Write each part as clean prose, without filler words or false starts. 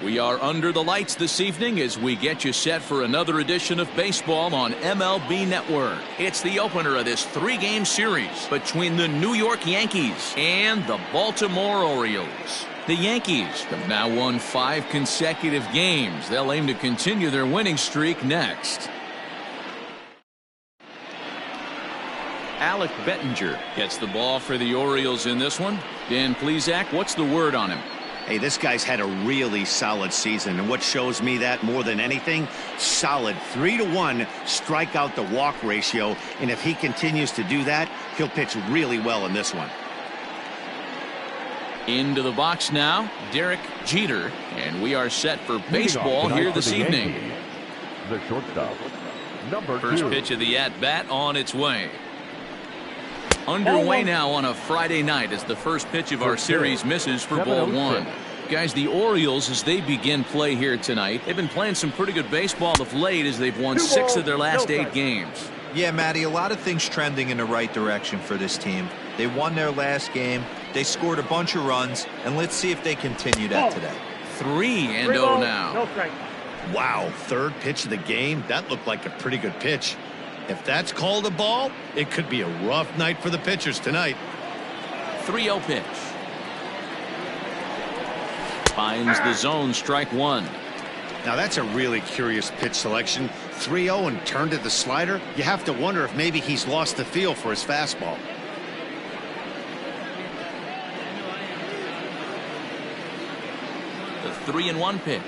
We are under the lights this evening as we get you set for another edition of baseball on MLB Network. It's the opener of this 3-game series between the New York Yankees and the Baltimore Orioles. The Yankees have now won 5 consecutive games. They'll aim to continue their winning streak next. Alec Bettinger gets the ball for the Orioles in this one. Dan Plesac, what's the word on him? Hey, this guy's had a really solid season, and what shows me that more than anything, solid 3-to-1 strikeout to walk ratio, and if he continues to do that, he'll pitch really well in this one. Into the box now, Derek Jeter, and we are set for baseball here this evening. The shortstop, number 2. First pitch of the at-bat on its way. Underway now on a Friday night as the first pitch of our series misses for ball 1. Guys, the Orioles, as they begin play here tonight, they've been playing some pretty good baseball of late as they've won 6 of their last 8 games. Yeah, Matty, a lot of things trending in the right direction for this team. They won their last game, they scored a bunch of runs, and let's see if they continue that today. 3-0 now. Wow, third pitch of the game. That looked like a pretty good pitch. If that's called a ball, it could be a rough night for the pitchers tonight. 3-0 pitch. Finds the zone, strike 1. Now that's a really curious pitch selection. 3-0 and turned to the slider. You have to wonder if maybe he's lost the feel for his fastball. The 3-1 pitch.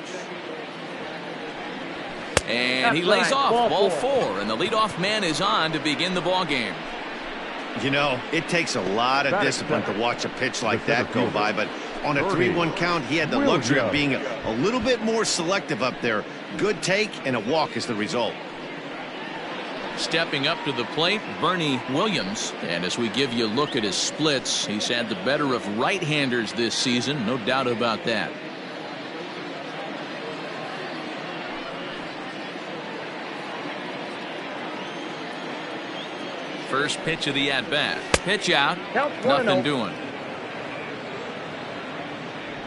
And he lays off ball 4, and the leadoff man is on to begin the ball game. You know, it takes a lot of discipline to watch a pitch like that go by, but on a 3-1 count, he had the luxury of being a little bit more selective up there. Good take and a walk is the result. Stepping up to the plate, Bernie Williams, and as we give you a look at his splits, he's had the better of right-handers this season, no doubt about that. First pitch of the at-bat. Pitch out. Nothing doing.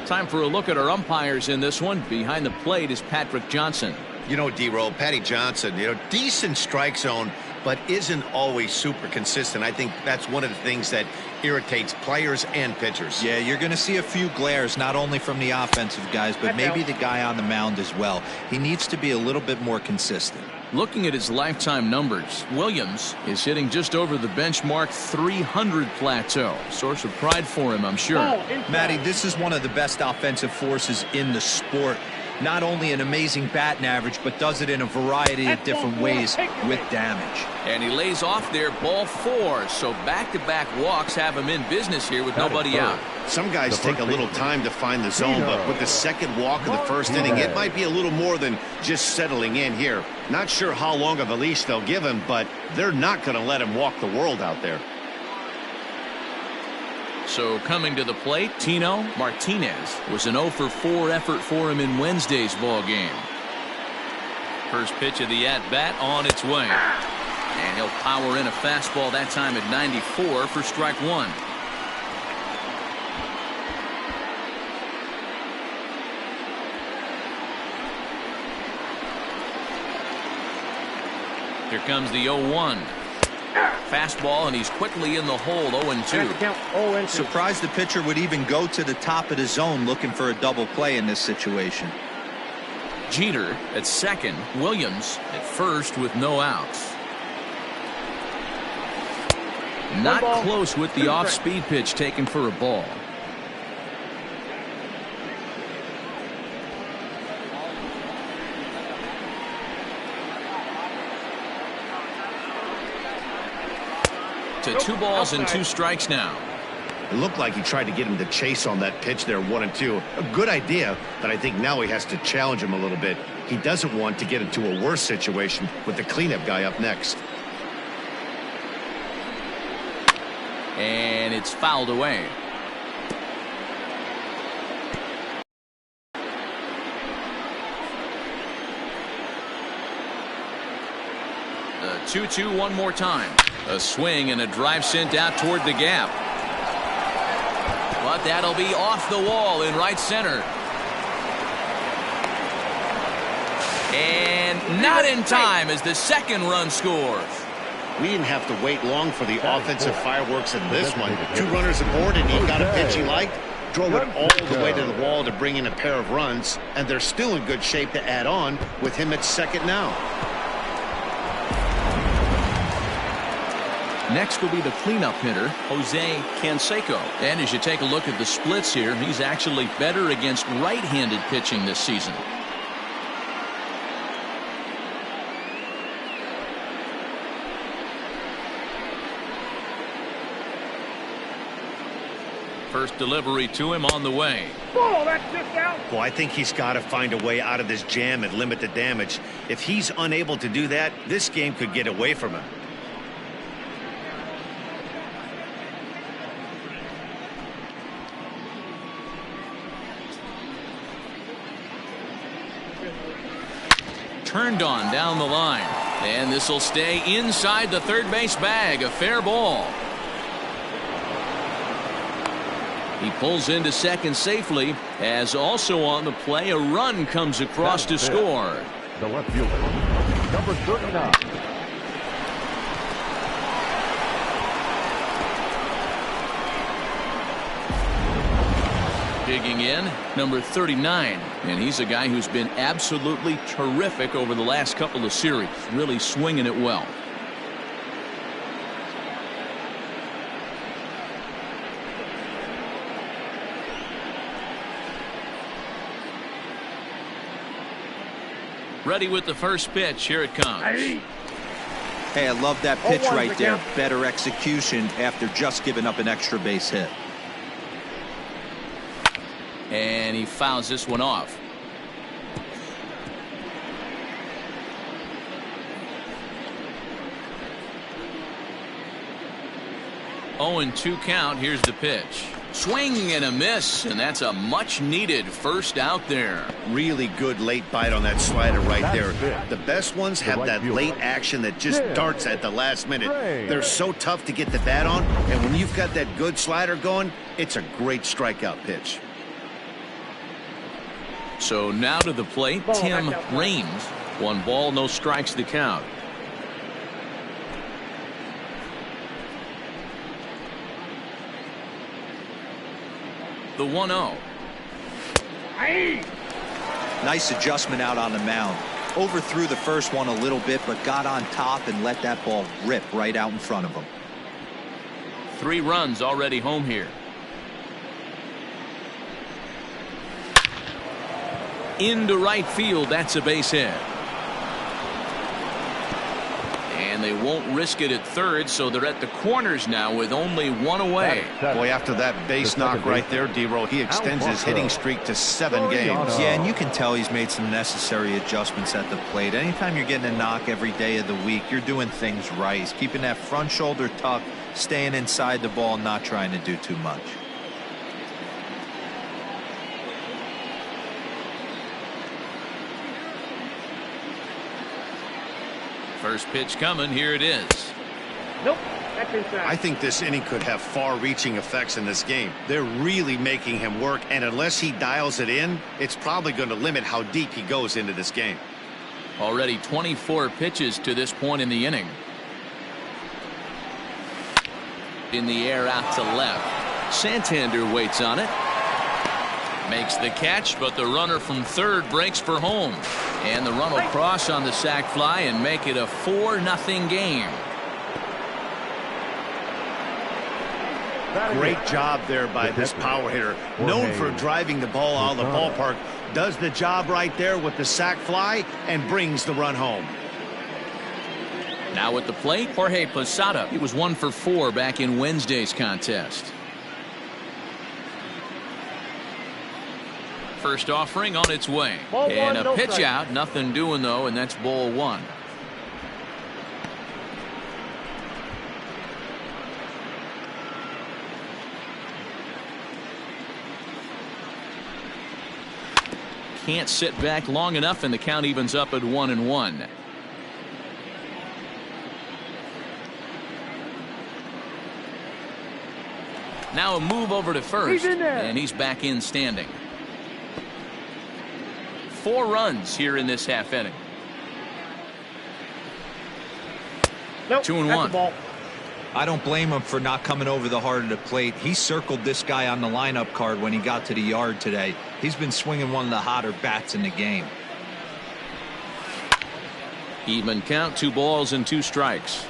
Time for a look at our umpires in this one. Behind the plate is Patrick Johnson. You know, D-Roll, Patty Johnson, decent strike zone, but isn't always super consistent. I think that's one of the things that irritates players and pitchers. Yeah, you're going to see a few glares, not only from the offensive guys, but maybe the guy on the mound as well. He needs to be a little bit more consistent. Looking at his lifetime numbers, Williams is hitting just over the benchmark 300 plateau. Source of pride for him, I'm sure. Matty, this is one of the best offensive forces in the sport. Not only an amazing batting average, but does it in a variety of different ways with damage. And he lays off there, ball 4. So back-to-back walks have him in business here with nobody out. Some guys take a little time to find the zone, but with the second walk of the first inning, it might be a little more than just settling in here. Not sure how long of a leash they'll give him, but they're not going to let him walk the world out there. So coming to the plate, Tino Martinez. Was an 0-for-4 effort for him in Wednesday's ball game. First pitch of the at-bat on its way. And he'll power in a fastball that time at 94 for strike 1. Here comes the 0-1. Fastball, and he's quickly in the hole. 0-2. Surprised the pitcher would even go to the top of the zone looking for a double play in this situation. Jeter at second, Williams at first with no outs. Not close with the off-speed pitch taken for a ball. To 2 balls and 2 strikes now. It looked like he tried to get him to chase on that pitch there, 1-2. A good idea, but I think now he has to challenge him a little bit. He doesn't want to get into a worse situation with the cleanup guy up next. And it's fouled away. The 2-2 one more time. A swing and a drive sent out toward the gap. But that'll be off the wall in right center. And not in time as the second run scores. We didn't have to wait long for the offensive fireworks in this one. 2 runners aboard, and he got a pitch he liked. Drove it all the way to the wall to bring in a pair of runs, and they're still in good shape to add on with him at second now. Next will be the cleanup hitter, Jose Canseco. And as you take a look at the splits here, he's actually better against right-handed pitching this season. First delivery to him on the way. Oh, that's just out. Well, I think he's got to find a way out of this jam and limit the damage. If he's unable to do that, this game could get away from him. Turned on down the line. And this will stay inside the third base bag. A fair ball. He pulls into second safely, as also on the play a run comes across to score. The left fielder, number 39. Digging in, number 39. And he's a guy who's been absolutely terrific over the last couple of series. Really swinging it well. Ready with the first pitch. Here it comes. Hey, I love that pitch right there. Better execution after just giving up an extra base hit. And he fouls this one off. Oh, and 2 count. Here's the pitch. Swing and a miss, and that's a much-needed first out there. Really good late bite on that slider right there. The best ones have that late action that just darts at the last minute. They're so tough to get the bat on, and when you've got that good slider going, it's a great strikeout pitch. So now to the plate, Tim Raines. 1 ball, no strikes to count. The 1-0. Nice adjustment out on the mound. Overthrew the first one a little bit, but got on top and let that ball rip right out in front of him. 3 runs already home here. Into right field. That's a base hit. And they won't risk it at third, so they're at the corners now with only 1 away. Boy, after that base knock right there, D-Roll, he extends his hitting streak to 7 games. Yeah, and you can tell he's made some necessary adjustments at the plate. Anytime you're getting a knock every day of the week, you're doing things right. He's keeping that front shoulder tucked, staying inside the ball, not trying to do too much. First pitch coming. Here it is. Nope, that's inside. I think this inning could have far-reaching effects in this game. They're really making him work, and unless he dials it in, it's probably going to limit how deep he goes into this game. Already 24 pitches to this point in the inning. In the air out to left. Santander waits on it. Makes the catch, but the runner from third breaks for home. And the run will cross on the sac fly and make it a 4-0 game. Great job there by this power hitter. Known for driving the ball out of the ballpark. Does the job right there with the sac fly and brings the run home. Now at the plate, Jorge Posada. He was 1 for 4 back in Wednesday's contest. First offering on its way. And a pitch out. Nothing doing, though, and that's ball 1. Can't sit back long enough, and the count evens up at 1-1. Now a move over to first, and he's back in standing. 4 runs here in this half inning. Nope, 2-1. ball. I don't blame him for not coming over the heart of the plate. He circled this guy on the lineup card when he got to the yard today. He's been swinging one of the hotter bats in the game. Even count, 2 balls and 2 strikes.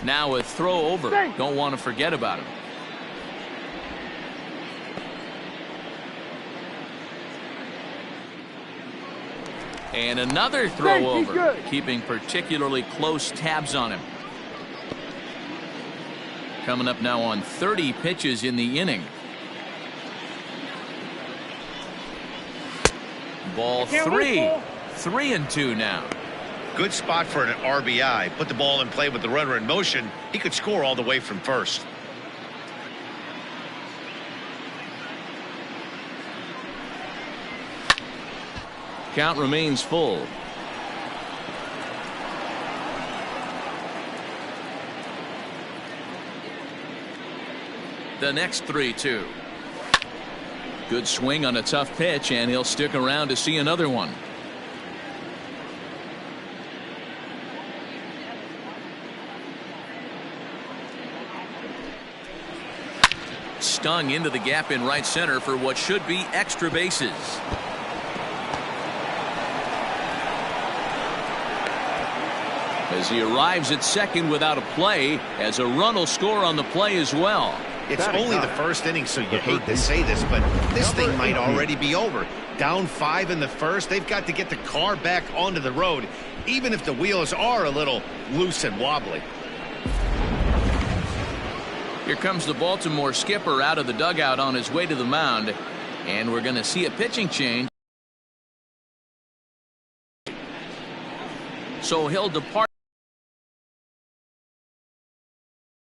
Now a throw over. Don't want to forget about him. And another throw over, keeping particularly close tabs on him. Coming up now on 30 pitches in the inning. Ball 3. 3-2 now. Good spot for an RBI. Put the ball in play with the runner in motion. He could score all the way from first. Count remains full. The next 3-2. Good swing on a tough pitch, and he'll stick around to see another one. Stung into the gap in right center for what should be extra bases. As he arrives at second without a play, as a run will score on the play as well. It's only the first inning, so you hate to say this, but this thing might already be over. Down 5 in the first, they've got to get the car back onto the road, even if the wheels are a little loose and wobbly. Here comes the Baltimore skipper out of the dugout on his way to the mound, and we're going to see a pitching change. So he'll depart.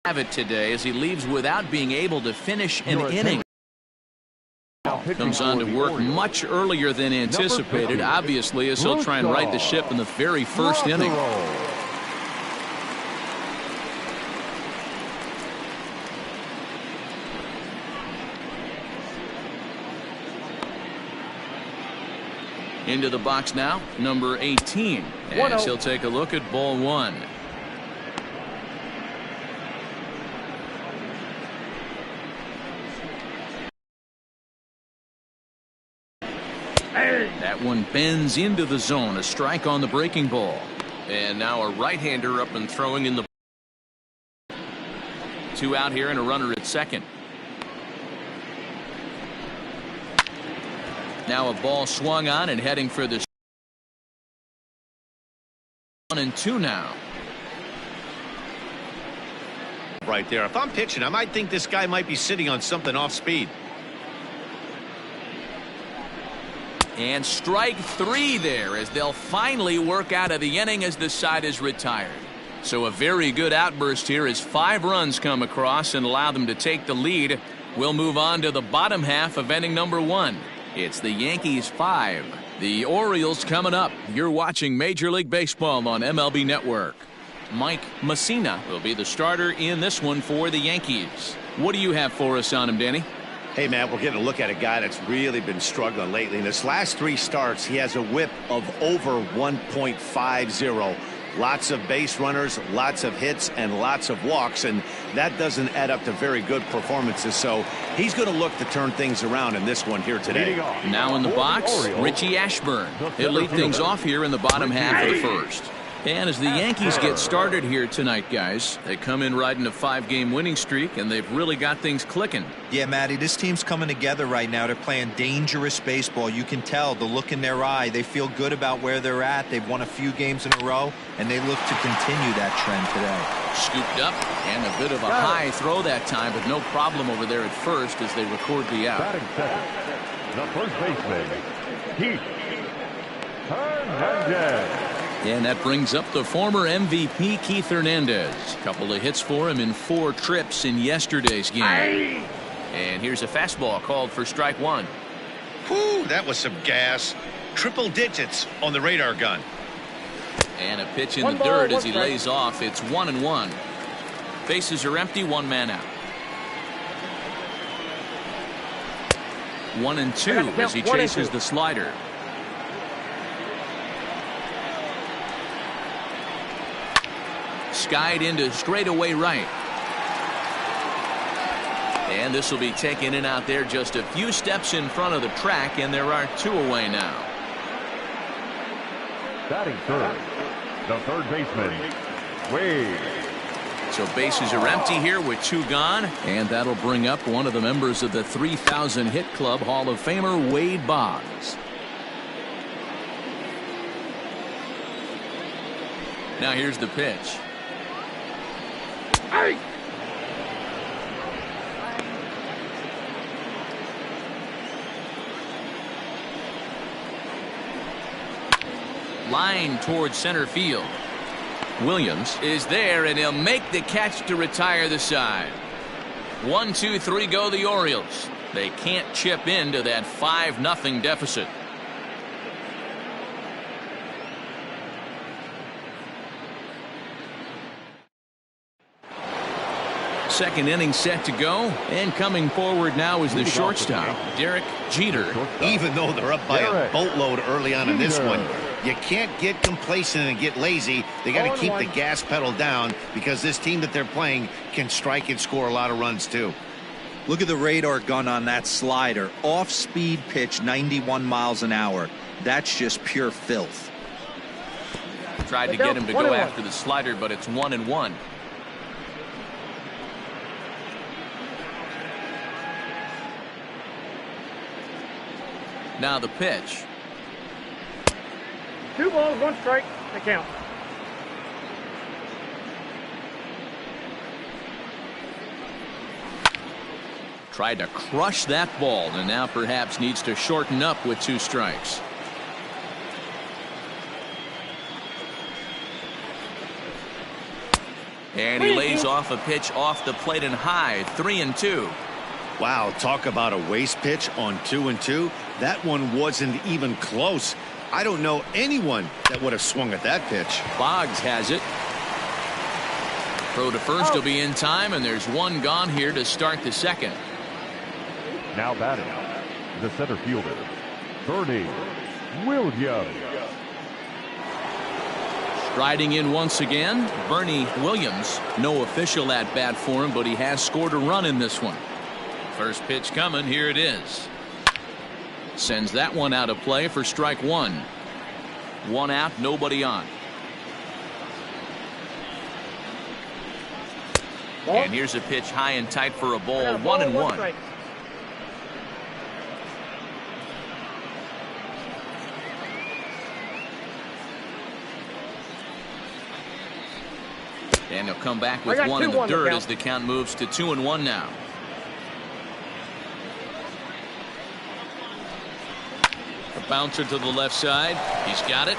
Have it today as he leaves without being able to finish an inning. Comes on to work much earlier than anticipated, obviously, as he'll try and right the ship in the very first inning. Into the box now, number 18, as he'll take a look at ball 1. That one bends into the zone, a strike on the breaking ball. And now a right-hander up and throwing in the 2 out here and a runner at second. Now a ball swung on and heading for the 1-2 now. Right there. If I'm pitching, I might think this guy might be sitting on something off speed. And strike 3 there as they'll finally work out of the inning as the side is retired. So a very good outburst here as 5 runs come across and allow them to take the lead. We'll move on to the bottom half of inning number 1. It's the Yankees 5. The Orioles coming up. You're watching Major League Baseball on MLB Network. Mike Messina will be the starter in this one for the Yankees. What do you have for us on him, Danny? Hey, Matt, we're getting a look at a guy that's really been struggling lately. In his last 3 starts, he has a whip of over 1.50. Lots of base runners, lots of hits, and lots of walks, and that doesn't add up to very good performances. So he's going to look to turn things around in this one here today. Now in the box, Richie Ashburn. He'll lead things off here in the bottom half of the first. And as the Yankees get started here tonight, guys, they come in riding a 5-game winning streak, and they've really got things clicking. Yeah, Matty, this team's coming together right now. They're playing dangerous baseball. You can tell the look in their eye. They feel good about where they're at. They've won a few games in a row, and they look to continue that trend today. Scooped up, and a bit of a high throw that time, but no problem over there at first as they record the out. Batting second, the first baseman, Keith Hernandez. And that brings up the former MVP Keith Hernandez. A couple of hits for him in 4 trips in yesterday's game. And here's a fastball called for strike 1. Whew, that was some gas. Triple digits on the radar gun. And a pitch in the dirt as he lays off. It's 1-1. Bases are empty, 1 man out. 1-2 as he chases the slider. skied into straightaway right. And this will be taken in out there just a few steps in front of the track, and there are 2 away now. Batting third, the third baseman, Wade. So bases are empty here with 2 gone, and that'll bring up one of the members of the 3,000 hit club, Hall of Famer Wade Boggs. Now here's the pitch. Hey! Line towards center field. Williams is there, and he'll make the catch to retire the side. 1, 2, 3 go the Orioles. They can't chip into that 5-0 deficit. Second inning set to go, and coming forward now is the shortstop, Derek Jeter. Even though they're up by a boatload early on in this one, you can't get complacent and get lazy. They got to keep the gas pedal down, because this team that they're playing can strike and score a lot of runs too. Look at the radar gun on that slider. Off-speed pitch, 91 miles an hour. That's just pure filth. Tried to get him to go after the slider, but it's 1-1. Now the pitch. 2 balls, 1 strike. The count. Tried to crush that ball, and now perhaps needs to shorten up with 2 strikes. And he lays off a pitch off the plate and high. 3-2. Wow, talk about a waste pitch on 2-2. That one wasn't even close. I don't know anyone that would have swung at that pitch. Boggs has it. Throw to first will be in time, and there's 1 gone here to start the second. Now batting, the center fielder, Bernie Williams. Striding in once again, Bernie Williams. No official at bat for him, but he has scored a run in this one. First pitch coming, here it is. Sends that one out of play for strike 1. 1 out, nobody on. And here's a pitch high and tight for a ball. 1-1. And he'll come back with 1 in the dirt as the count moves to 2-1 now. A bouncer to the left side. He's got it.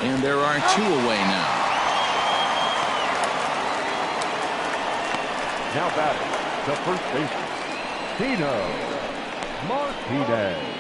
And there are 2 away now. Now batting, the first baseman, Tino Martinez.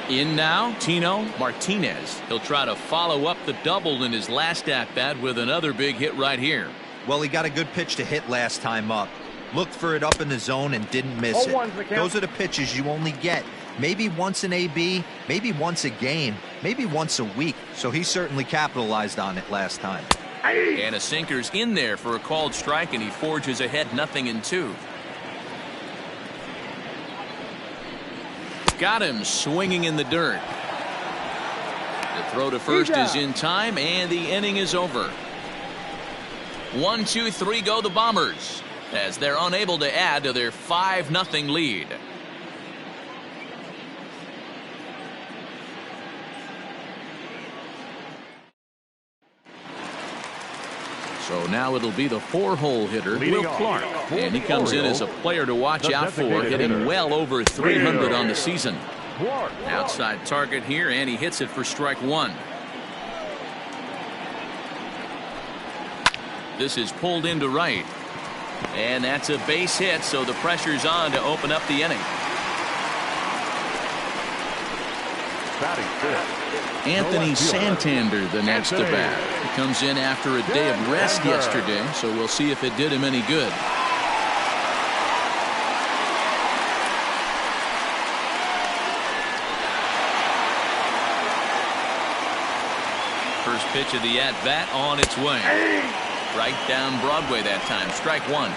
In now, Tino Martinez. He'll try to follow up the double in his last at-bat with another big hit right here. Well, he got a good pitch to hit last time up. Looked for it up in the zone and didn't miss it. Those are the pitches you only get maybe once in AB, maybe once a game, maybe once a week. So he certainly capitalized on it last time. And a sinker's in there for a called strike, and he forges ahead 0-2. Got him swinging in the dirt. The throw to first is in time, and the inning is over. 1, 2, 3 go the Bombers, as they're unable to add to their 5-0 lead. So now it'll be the 4-hole hitter, Will Clark. And he comes in as a player to watch out for, hitting well over 300 on the season. Outside target here, and he hits it for strike 1. This is pulled into right. And that's a base hit, so the pressure's on to open up the inning. Anthony Santander, the next to bat. He comes in after a day of rest yesterday, so we'll see if it did him any good. First pitch of the at-bat on its way. Right down Broadway that time. Strike one.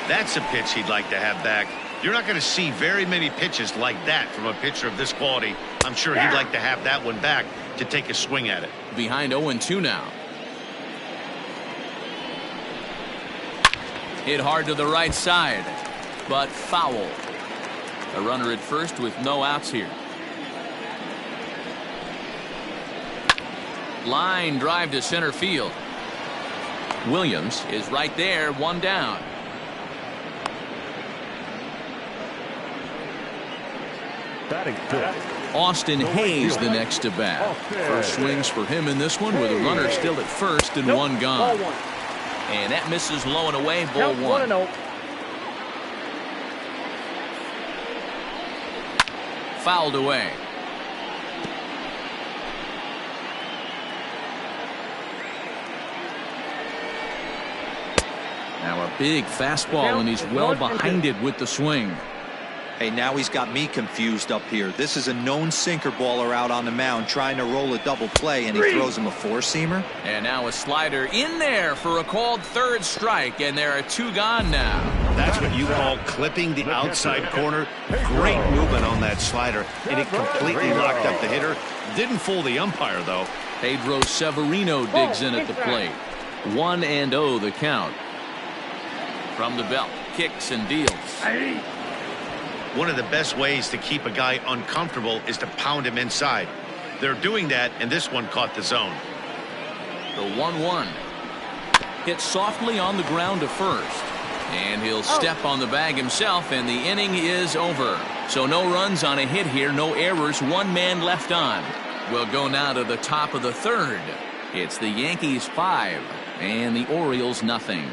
That's a pitch he'd like to have back. You're not going to see very many pitches like that from a pitcher of this quality. I'm sure he'd like to have that one back to take a swing at it. Behind 0-2 now. Hit hard to the right side, but foul. A runner at first with no outs here. Line drive to center field. Williams is right there, one down. Batting fifth. Austin Hayes the next to bat. First swings for him in this one with a runner still at first and one gone. And that misses low and away, ball one. 1-0. Fouled away. Now a big fastball, and he's well behind it with the swing. Hey, now he's got me confused up here. This is a known sinker baller out on the mound trying to roll a double play, and he throws him a four-seamer. And now a slider in there for a called third strike, and there are two gone now. That's what you call clipping the outside corner. Great movement on that slider, and it completely locked up the hitter. Didn't fool the umpire, though. Pedro Severino digs in at the plate. 1-0 the count. From the belt, kicks and deals. One of the best ways to keep a guy uncomfortable is to pound him inside. They're doing that, and this one caught the zone. The 1-1. Hit softly on the ground to first. And he'll step on the bag himself, and the inning is over. So no runs on a hit here, no errors, one man left on. We'll go now to the top of the third. It's the Yankees 5 and the Orioles nothing.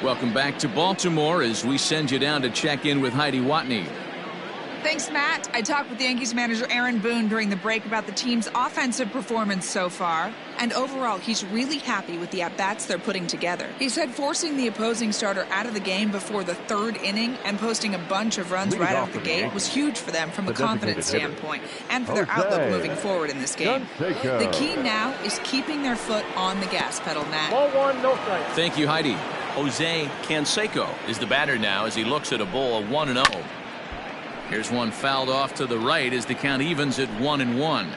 Welcome back to Baltimore as we send you down to check in with Heidi Watney. Thanks, Matt. I talked with Yankees manager Aaron Boone during the break about the team's offensive performance so far. And overall, he's really happy with the at-bats they're putting together. He said forcing the opposing starter out of the game before the third inning and posting a bunch of runs right out of the gate was huge for them from a confidence standpoint and for their outlook moving forward in this game. The key now is keeping their foot on the gas pedal, Matt. Ball one, no strike. Thank you, Heidi. Jose Canseco is the batter now as he looks at a ball of 1-0. Here's one fouled off to the right as the count evens at 1-1.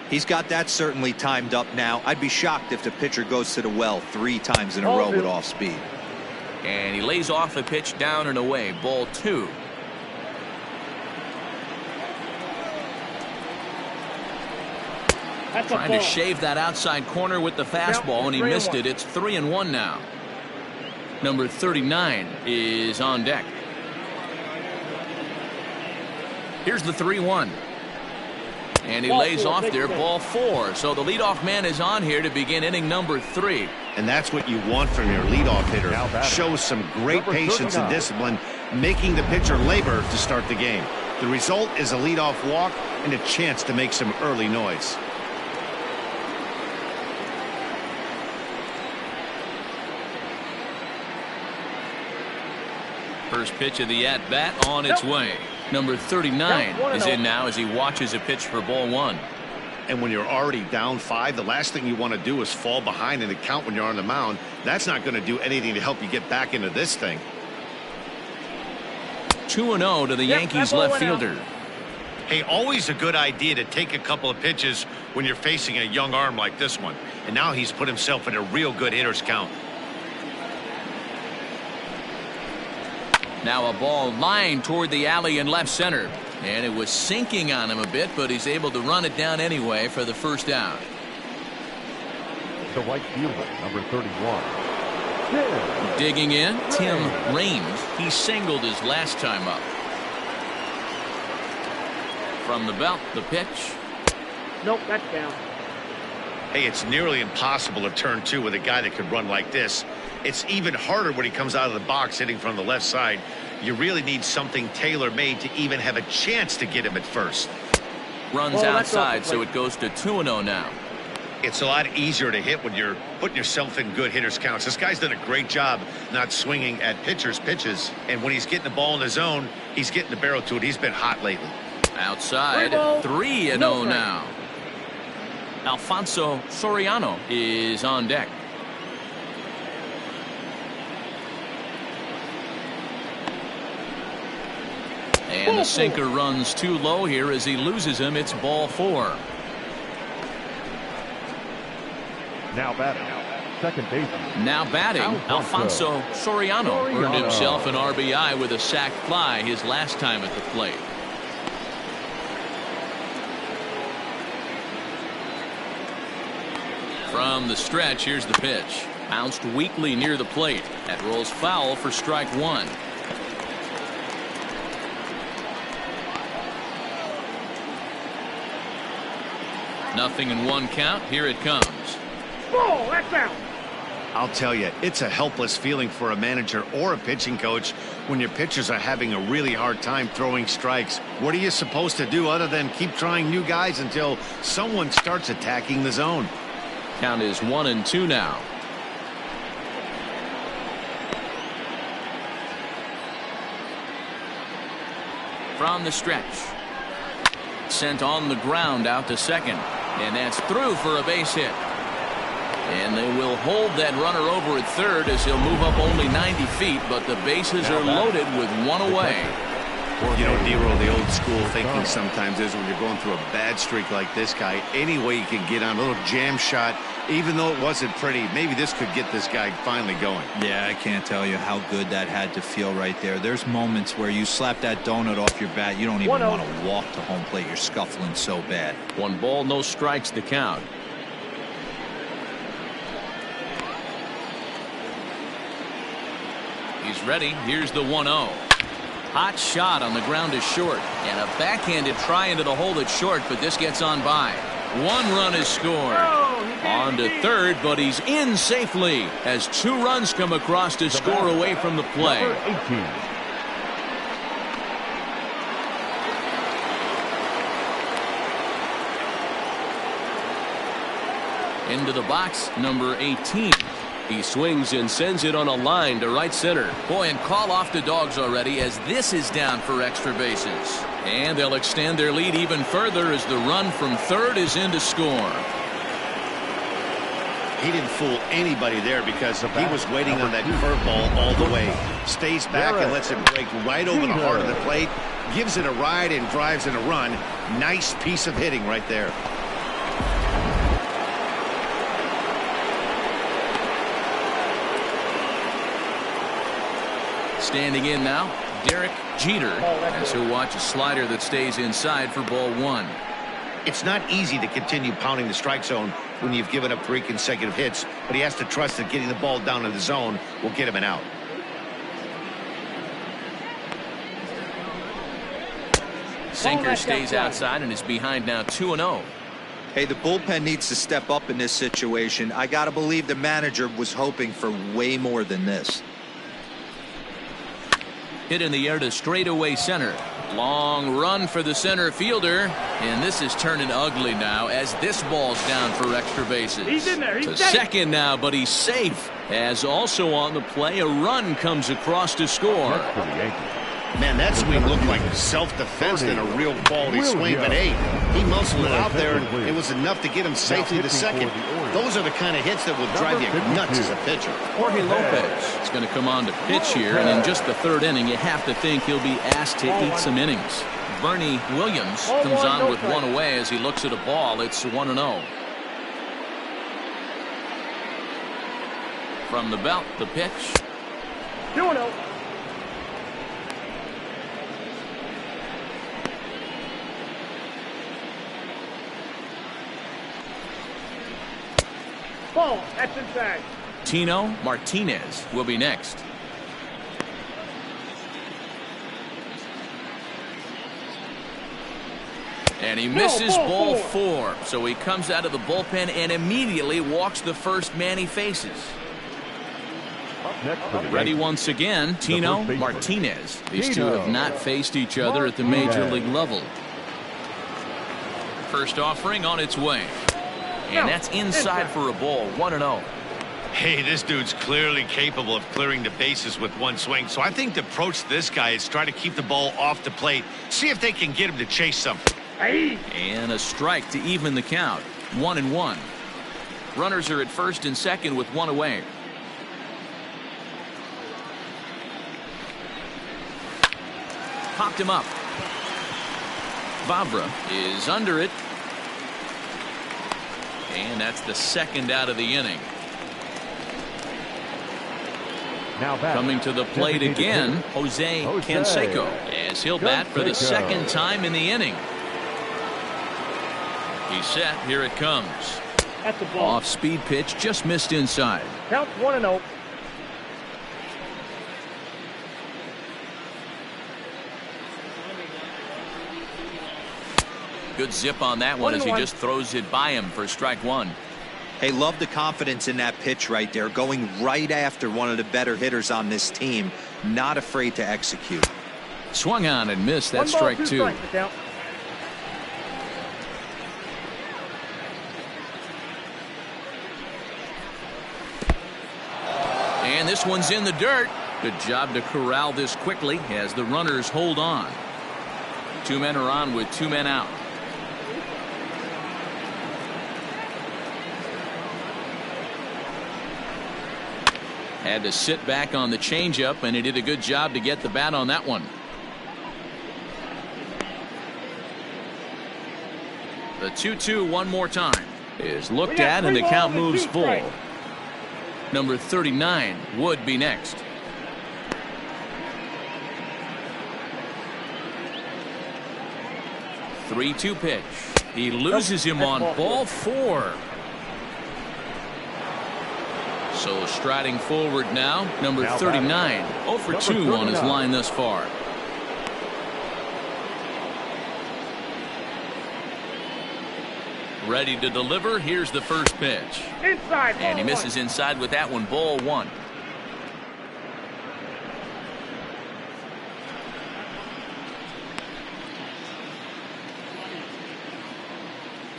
He's got that certainly timed up now. I'd be shocked if the pitcher goes to the well 3 times in a row with off speed. And he lays off a pitch down and away. Ball 2. Trying to shave that outside corner with the fastball, and he missed it. It's 3-1 now. Number 39 is on deck. Here's the 3-1. And he lays off there, ball 4. So the leadoff man is on here to begin inning number 3. And that's what you want from your leadoff hitter. Shows some great patience and discipline, making the pitcher labor to start the game. The result is a leadoff walk and a chance to make some early noise. First pitch of the at-bat on its way. Number 39 is in now as he watches a pitch for ball 1. And when you're already down 5, the last thing you want to do is fall behind in the count when you're on the mound. That's not going to do anything to help you get back into this thing. 2-0 to the Yankees left fielder. Hey, always a good idea to take a couple of pitches when you're facing a young arm like this one. And now he's put himself in a real good hitter's count. Now a ball lined toward the alley in left center. And it was sinking on him a bit, but he's able to run it down anyway for the first out. The right fielder, number 31. Digging in, Tim Raines. He singled his last time up. From the belt, the pitch. Nope, that's down. Hey, it's nearly impossible to turn 2 with a guy that could run like this. It's even harder when he comes out of the box hitting from the left side. You really need something tailor-made to even have a chance to get him at first. Runs outside, so it goes to 2-0 now. It's a lot easier to hit when you're putting yourself in good hitter's counts. This guy's done a great job not swinging at pitchers' pitches. And when he's getting the ball in the zone, he's getting the barrel to it. He's been hot lately. Outside, 3-0 now. Alfonso Soriano is on deck. And the sinker runs too low here as he loses him. It's ball 4. Now batting, second baseman. Now batting, Alfonso Soriano earned himself an RBI with a sac fly his last time at the plate. From the stretch, here's the pitch. Bounced weakly near the plate. That rolls foul for strike 1. Nothing in 1 count. Here it comes. Ball, that's out. I'll tell you, it's a helpless feeling for a manager or a pitching coach when your pitchers are having a really hard time throwing strikes. What are you supposed to do other than keep trying new guys until someone starts attacking the zone? Count is 1-2 now. From the stretch. Sent on the ground out to second. And that's through for a base hit. And they will hold that runner over at third as he'll move up only 90 feet, but the bases are loaded with 1 away. You know, Nero, the old school thinking sometimes is when you're going through a bad streak like this guy, any way you can get on a little jam shot, even though it wasn't pretty, maybe this could get this guy finally going. Yeah, I can't tell you how good that had to feel right there. There's moments where you slap that donut off your bat, you don't even want to walk to home plate. You're scuffling so bad. 1 ball, no strikes, the count. He's ready. Here's the 1-0. Hot shot on the ground is short, and a backhanded try into the hole that's short, but this gets on by. 1 run is scored. On to third, but he's in safely as 2 runs come across to score away from the play. Number 18. Into the box, number 18. He swings and sends it on a line to right center. Boy, and call off the Dogs already as this is down for extra bases. And they'll extend their lead even further as the run from third is in to score. He didn't fool anybody there because he was waiting on that curveball all the way. Stays back and lets it break right over the heart of the plate. Gives it a ride and drives in a run. Nice piece of hitting right there. Standing in now, Derek Jeter, as he'll watch a slider that stays inside for ball 1. It's not easy to continue pounding the strike zone when you've given up 3 consecutive hits, but he has to trust that getting the ball down in the zone will get him an out. Sinker stays outside and is behind now 2-0. Hey, the bullpen needs to step up in this situation. I got to believe the manager was hoping for way more than this. Hit in the air to straightaway center. Long run for the center fielder, and this is turning ugly now as this ball's down for extra bases. He's in there. He's to safe. second now, but he's safe. As also on the play, a run comes across to score. Next for the Yankees. Man, that swing looked like self-defense and a real quality swing, but hey, he muscled it out there, and it was enough to get him safely to second. Those are the kind of hits that will drive you nuts as a pitcher. Jorge Lopez is going to come on to pitch here, and in just the 3rd inning, you have to think he'll be asked to eat some innings. Bernie Williams comes on with 1 away as he looks at a ball. It's 1-0. From the belt, the pitch. 2-0. Ball, that's inside. Tino Martinez will be next. And he misses ball 4. So he comes out of the bullpen and immediately walks the first man he faces. Up next for the Ready Yankees. once again, Tino Martinez. These two have not faced each other at the major league level. First offering on its way. And that's inside for a ball. 1-0. Hey, this dude's clearly capable of clearing the bases with 1 swing, so I think the approach to this guy is try to keep the ball off the plate, see if they can get him to chase something. And a strike to even the count. 1-1. Runners are at first and second with one away. Popped him up. Vavra is under it. And that's the second out of the inning. Now back. Coming to the plate again, Jose Canseco, as he'll bat for the second time in the inning. He's set. Here it comes. That's a ball. Off speed pitch, just missed inside. Count 1-0. Good zip on that one as he just throws it by him for strike one. Hey, love the confidence in that pitch right there, going right after one of the better hitters on this team, not afraid to execute. Swung on and missed. That's strike two. And this one's in the dirt. Good job to corral this quickly as the runners hold on. Two men are on with two men out. Had to sit back on the changeup, and he did a good job to get the bat on that one. The 2-2 one more time is looked at, and the count moves full. Number 39 would be next. The 3-2 pitch. He loses him on ball four. So striding forward now, number 39, 0 for 2 on his line thus far. Ready to deliver. Here's the first pitch. Inside. And he misses inside with that one. Ball one.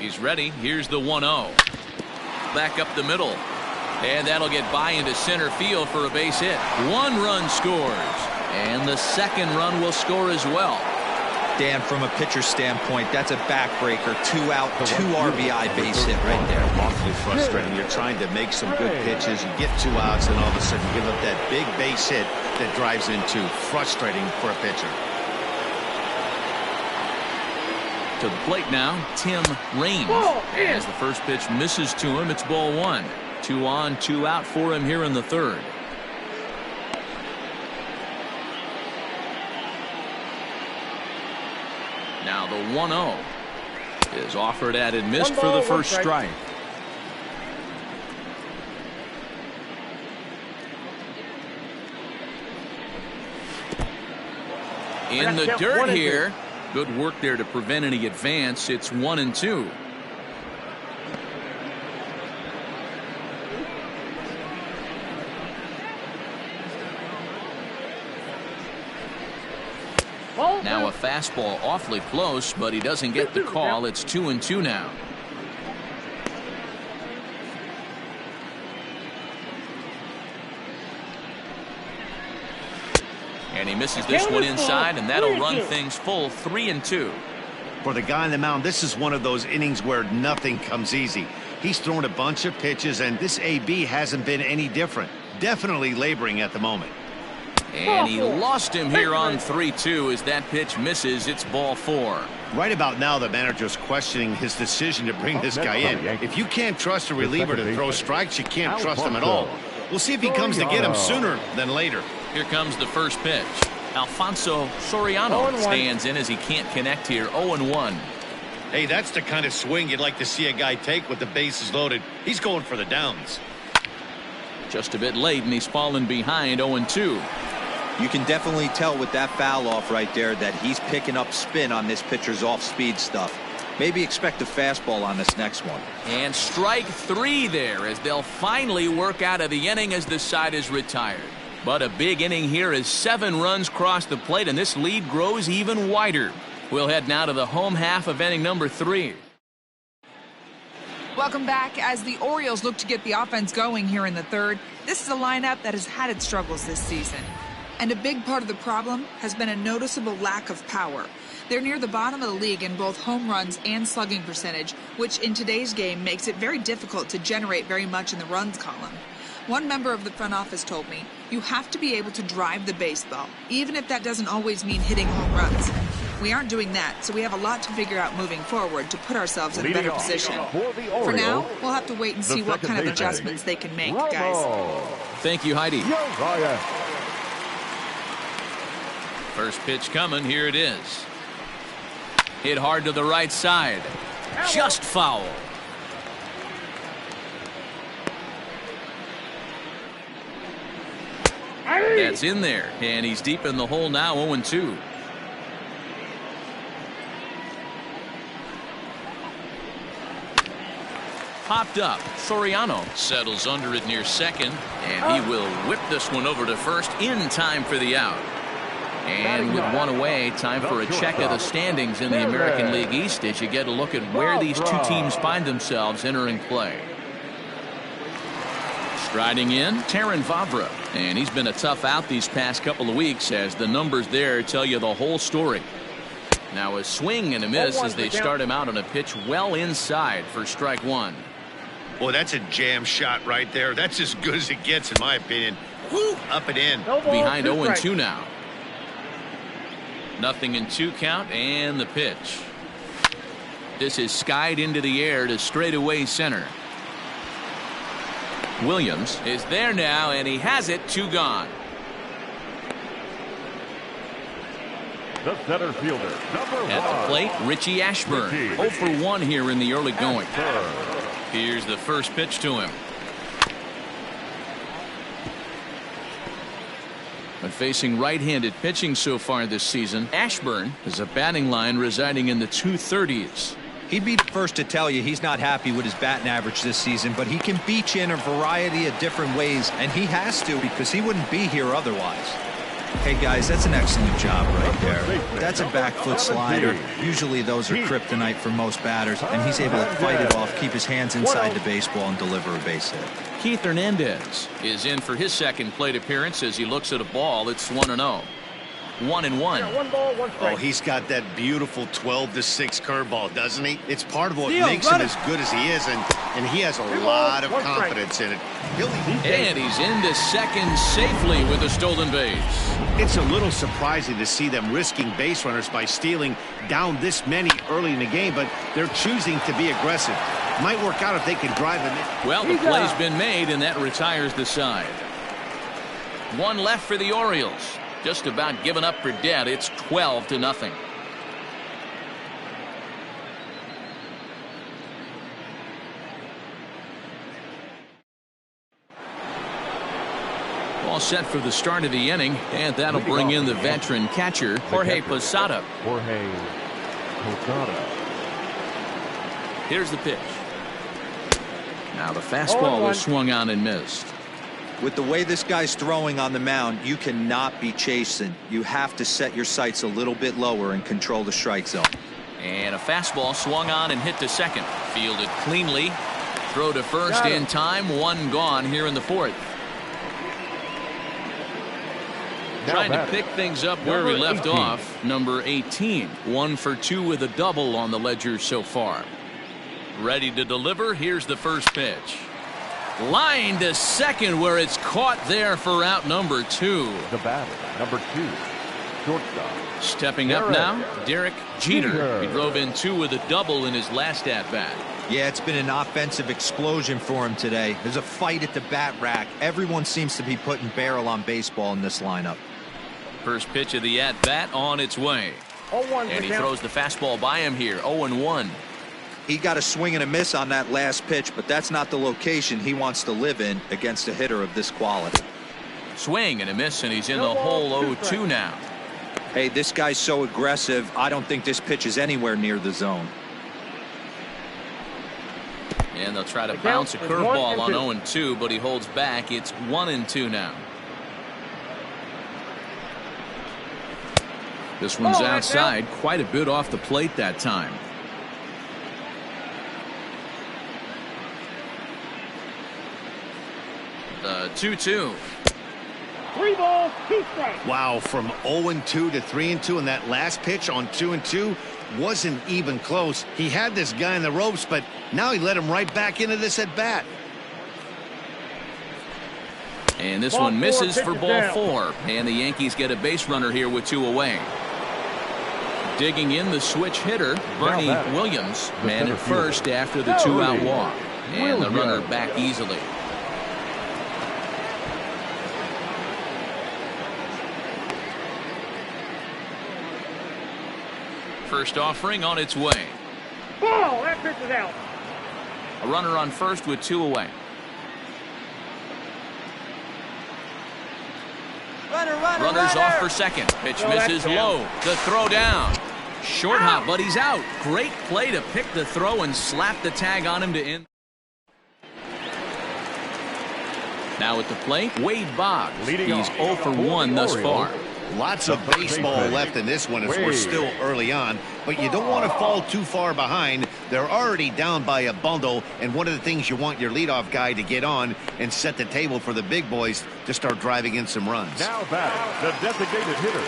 He's ready. Here's the 1-0. Back up the middle. And that'll get by into center field for a base hit. One run scores. And the second run will score as well. Dan, from a pitcher standpoint, that's a backbreaker. 2 out, 2 RBI base hit right there. Awfully frustrating. You're trying to make some good pitches. You get 2 outs, and all of a sudden you give up that big base hit that drives in 2. Frustrating for a pitcher. To the plate now, Tim Raines. As the first pitch misses to him, it's ball one. 2 on, 2 out for him here in the third. Now the 1-0 is offered at and missed for the first strike. In the dirt here. Good work there to prevent any advance. It's 1-2. Now a fastball awfully close, but he doesn't get the call. It's 2-2 now. And he misses this one inside, and that'll run things full. 3-2. For the guy on the mound, this is one of those innings where nothing comes easy. He's thrown a bunch of pitches, and this AB hasn't been any different. Definitely laboring at the moment. And he lost him here on 3-2 as that pitch misses. It's ball four. Right about now, the manager's questioning his decision to bring this guy in. If you can't trust a reliever to throw strikes, you can't trust him at all. We'll see if he comes to get him sooner than later. Here comes the first pitch. Alfonso Soriano stands in as he can't connect here. 0-1. Hey, that's the kind of swing you'd like to see a guy take with the bases loaded. He's going for the downs. Just a bit late, and he's fallen behind. 0-2. You can definitely tell with that foul off right there that he's picking up spin on this pitcher's off-speed stuff. Maybe expect a fastball on this next one. And strike 3 there as they'll finally work out of the inning as the side is retired. But a big inning here as 7 runs cross the plate, and this lead grows even wider. We'll head now to the home half of inning number 3. Welcome back. As the Orioles look to get the offense going here in the third, this is a lineup that has had its struggles this season. And a big part of the problem has been a noticeable lack of power. They're near the bottom of the league in both home runs and slugging percentage, which in today's game makes it very difficult to generate very much in the runs column. One member of the front office told me, you have to be able to drive the baseball, even if that doesn't always mean hitting home runs. We aren't doing that, so we have a lot to figure out moving forward to put ourselves in a better position. For now, we'll have to wait and see what kind of adjustments they can make, guys. Thank you, Heidi. First pitch coming, here it is. Hit hard to the right side. Just foul. That's in there, and he's deep in the hole now, 0-2. Popped up. Soriano settles under it near second, and he will whip this one over to first in time for the out. And with one away, time for a check of the standings in the American League East as you get a look at where these two teams find themselves entering play. Striding in, Terrin Vavra, and he's been a tough out these past couple of weeks as the numbers there tell you the whole story. Now a swing and a miss as they start him out on a pitch well inside for strike one. Boy, that's a jam shot right there. That's as good as it gets, in my opinion. Woo, up and in. Behind 0-2 now. Nothing in 2 count, and the pitch. This is skied into the air to straightaway center. Williams is there now, and he has it. 2 gone. The center fielder, At the plate, Richie Ashburn. 0 for 1 here in the early going. Here's the first pitch to him. But facing right-handed pitching so far this season, Ashburn is a batting line residing in the 230s. He'd be the first to tell you he's not happy with his batting average this season, but he can beat you in a variety of different ways, and he has to because he wouldn't be here otherwise. Hey guys, that's an excellent job right there. That's a back foot slider. Usually those are kryptonite for most batters, and he's able to fight it off, keep his hands inside the baseball, and deliver a base hit. Keith Hernandez is in for his second plate appearance as he looks at a ball that's 1-0. 1-1. 1 ball, 1 strike. Oh, he's got that beautiful 12-6 curveball, doesn't he? It's part of what makes him as good as he is, and he has a lot of confidence in it. And he's into second safely with a stolen base. It's a little surprising to see them risking base runners by stealing down this many early in the game, but they're choosing to be aggressive. Might work out if they can drive him in. Well, the play's been made, and that retires the side. 1 left for the Orioles. Just about given up for dead. It's 12-0. All set for the start of the inning, and that'll bring in the veteran catcher, Jorge Posada. Here's the pitch. Now the fastball was swung on and missed. With the way this guy's throwing on the mound, you cannot be chasing. You have to set your sights a little bit lower and control the strike zone. And a fastball swung on and hit to second. Fielded cleanly. Throw to first in time. 1 gone here in the 4th. Trying to pick things up where we left off. Number 18. 1 for 2 with a double on the ledger so far. Ready to deliver. Here's the first pitch. Line to second where it's caught there for out number 2. The batter, number 2, shortstop. Stepping up now, Derek Jeter. He drove in 2 with a double in his last at-bat. Yeah, it's been an offensive explosion for him today. There's a fight at the bat rack. Everyone seems to be putting barrel on baseball in this lineup. First pitch of the at-bat on its way. And he throws the fastball by him here, 0-1. He got a swing and a miss on that last pitch, but that's not the location he wants to live in against a hitter of this quality. Swing and a miss, and he's in the hole 0-2 now. Hey, this guy's so aggressive, I don't think this pitch is anywhere near the zone. And they'll try to bounce a curveball on 0-2, but he holds back. It's 1-2 now. This one's outside, quite a bit off the plate that time. The 2-2. 3 balls, 2 strikes. Wow, from 0-2 to 3-2, and that last pitch on 2-2 wasn't even close. He had this guy in the ropes, but now he let him right back into this at bat. And this Ball one misses four, for pitches ball down. 4. And the Yankees get a base runner here with 2 away. Digging in the switch hitter, Bernie batting, Williams, the man at center fielder. first after the 2-out walk. And the runner Williams. back easily. First offering on its way. Ball, that pitch is out. A runner on first with 2 away. Runners off for second. Pitch No, that's misses down. low. The throw down. Short hop, but he's out. Great play to pick the throw and slap the tag on him to end. Now at the plate, Wade Boggs. Leading He's off 0 for for the 1 thus far. Orioles. Lots of baseball left in this one as we're Wade. still early on, but you don't want to fall too far behind. They're already down by a bundle, and one of the things you want your leadoff guy to get on and set the table for the big boys to start driving in some runs. Now batting, the designated hitter.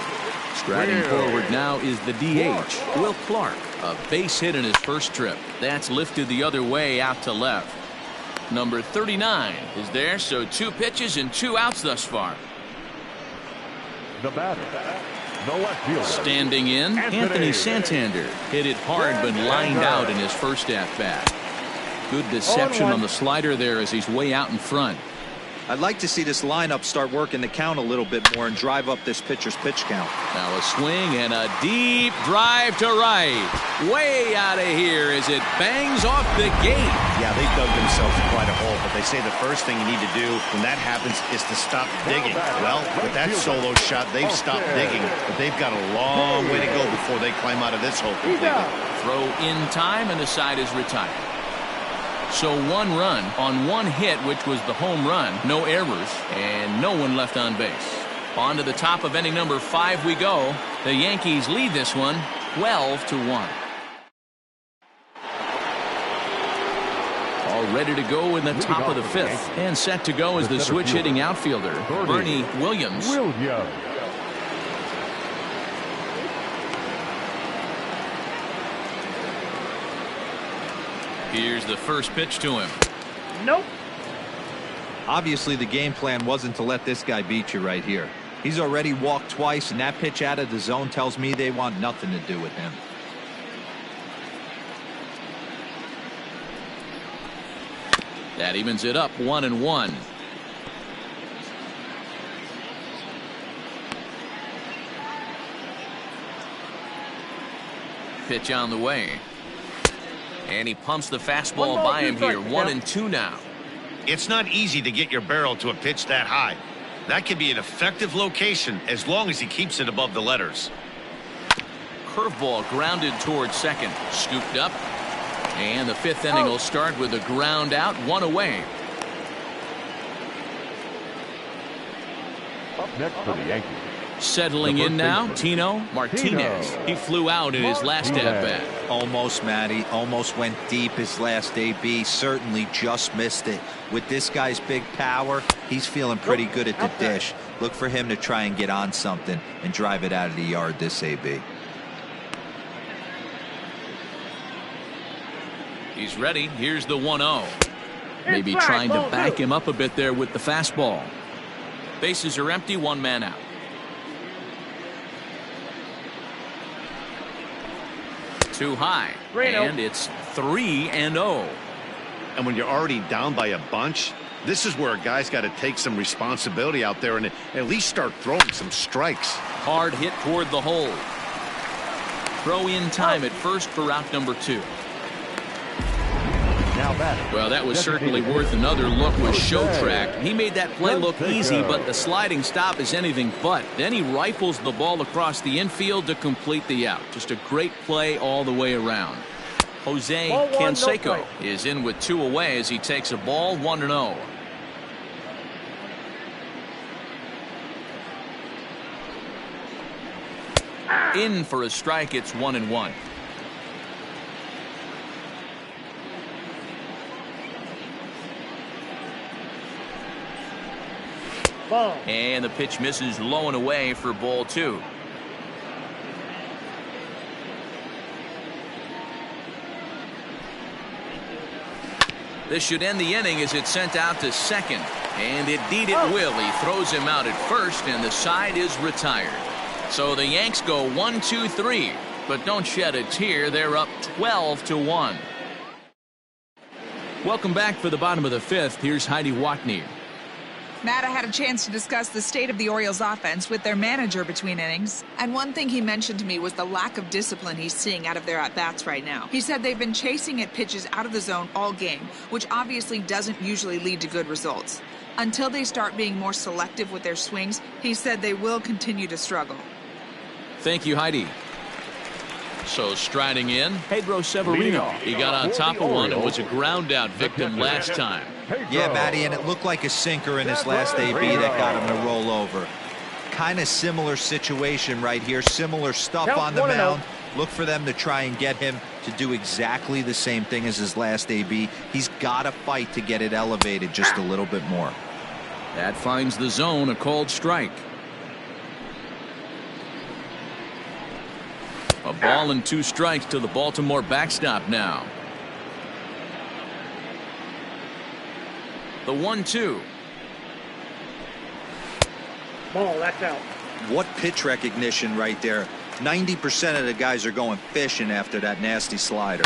Striding Will. forward now is the DH, Will Clark. A base hit in his first trip. That's lifted the other way out to left. Number 39 is there, so 2 pitches and 2 outs thus far. The batter, the left fielder. Standing in, Anthony Santander. Hit it hard but lined out in his first at-bat. Good deception on the slider there as he's way out in front. I'd like to see this lineup start working the count a little bit more and drive up this pitcher's pitch count. Now a swing and a deep drive to right. Way out of here as it bangs off the gate. Yeah, they dug themselves quite a hole, but they say the first thing you need to do when that happens is to stop digging. Well, with that solo shot, they've stopped digging, but they've got a long way to go before they climb out of this hole He's completely. out. Throw in time and the side is retired. So 1 run on 1 hit, which was the home run. No errors and no one left on base. On to the top of inning number 5 we go. The Yankees lead this one 12-1. All ready to go in the top of the 5th. And set to go is the switch hitting outfielder, Bernie Williams. Williams. Here's the first pitch to him. Nope. Obviously, the game plan wasn't to let this guy beat you right here. He's already walked twice, and that pitch out of the zone tells me they want nothing to do with him. That evens it up 1-1. Pitch on the way. And he pumps the fastball 1 ball, by 2 him here. strikes. 1-2 now. It's not easy to get your barrel to a pitch that high. That can be an effective location as long as he keeps it above the letters. Curveball grounded towards second. Scooped up. And the 5th inning will start with a ground out, 1 away. Up next for the Yankees. Settling The in first now, baseman, Tino Martinez. Tino He flew out in his last Martinez. at-bat. Almost, Matty. Almost went deep his last AB. Certainly just missed it. With this guy's big power, he's feeling pretty good at the dish. Look for him to try and get on something and drive it out of the yard this AB. He's ready. Here's the 1-0. Maybe Inside, trying to ball back 2. him up a bit there with the fastball. Bases are empty, 1 man out. Too high. 3-0. And it's 3-0. And when you're already down by a bunch, this is where a guy's got to take some responsibility out there and at least start throwing some strikes. Hard hit toward the hole. Throw in time at first for route number 2. Now batting. Well, that was certainly worth another look with show track. He made that play look easy, but the sliding stop is anything but. Then he rifles the ball across the infield to complete the out. Just a great play all the way around. Jose Ball 1, no Canseco strike. is in with 2 away as he takes a ball 1-0. In for a strike, it's 1-1. Ball. And the pitch misses low and away for ball 2. This should end the inning as it's sent out to second. And indeed it will. He throws him out at first, and the side is retired. So the Yanks go 1-2-3. But don't shed a tear. They're up 12-1. Welcome back for the bottom of the 5th. Here's Heidi Watney. Matt, I had a chance to discuss the state of the Orioles offense with their manager between innings. And one thing he mentioned to me was the lack of discipline he's seeing out of their at-bats right now. He said they've been chasing at pitches out of the zone all game, which obviously doesn't usually lead to good results. Until they start being more selective with their swings, he said they will continue to struggle. Thank you, Heidi. So striding in, Pedro Severino. He got on top of one and was a ground out victim last time. Yeah, Matty, and it looked like a sinker in his last AB that got him to roll over. Kind of similar situation right here. Similar stuff on the mound. Look for them to try and get him to do exactly the same thing as his last AB. He's got to fight to get it elevated just a little bit more. That finds the zone, a called strike. A ball and 2 strikes to the Baltimore backstop now. The 1-2. Ball, that's out. What pitch recognition right there. 90% of the guys are going fishing after that nasty slider.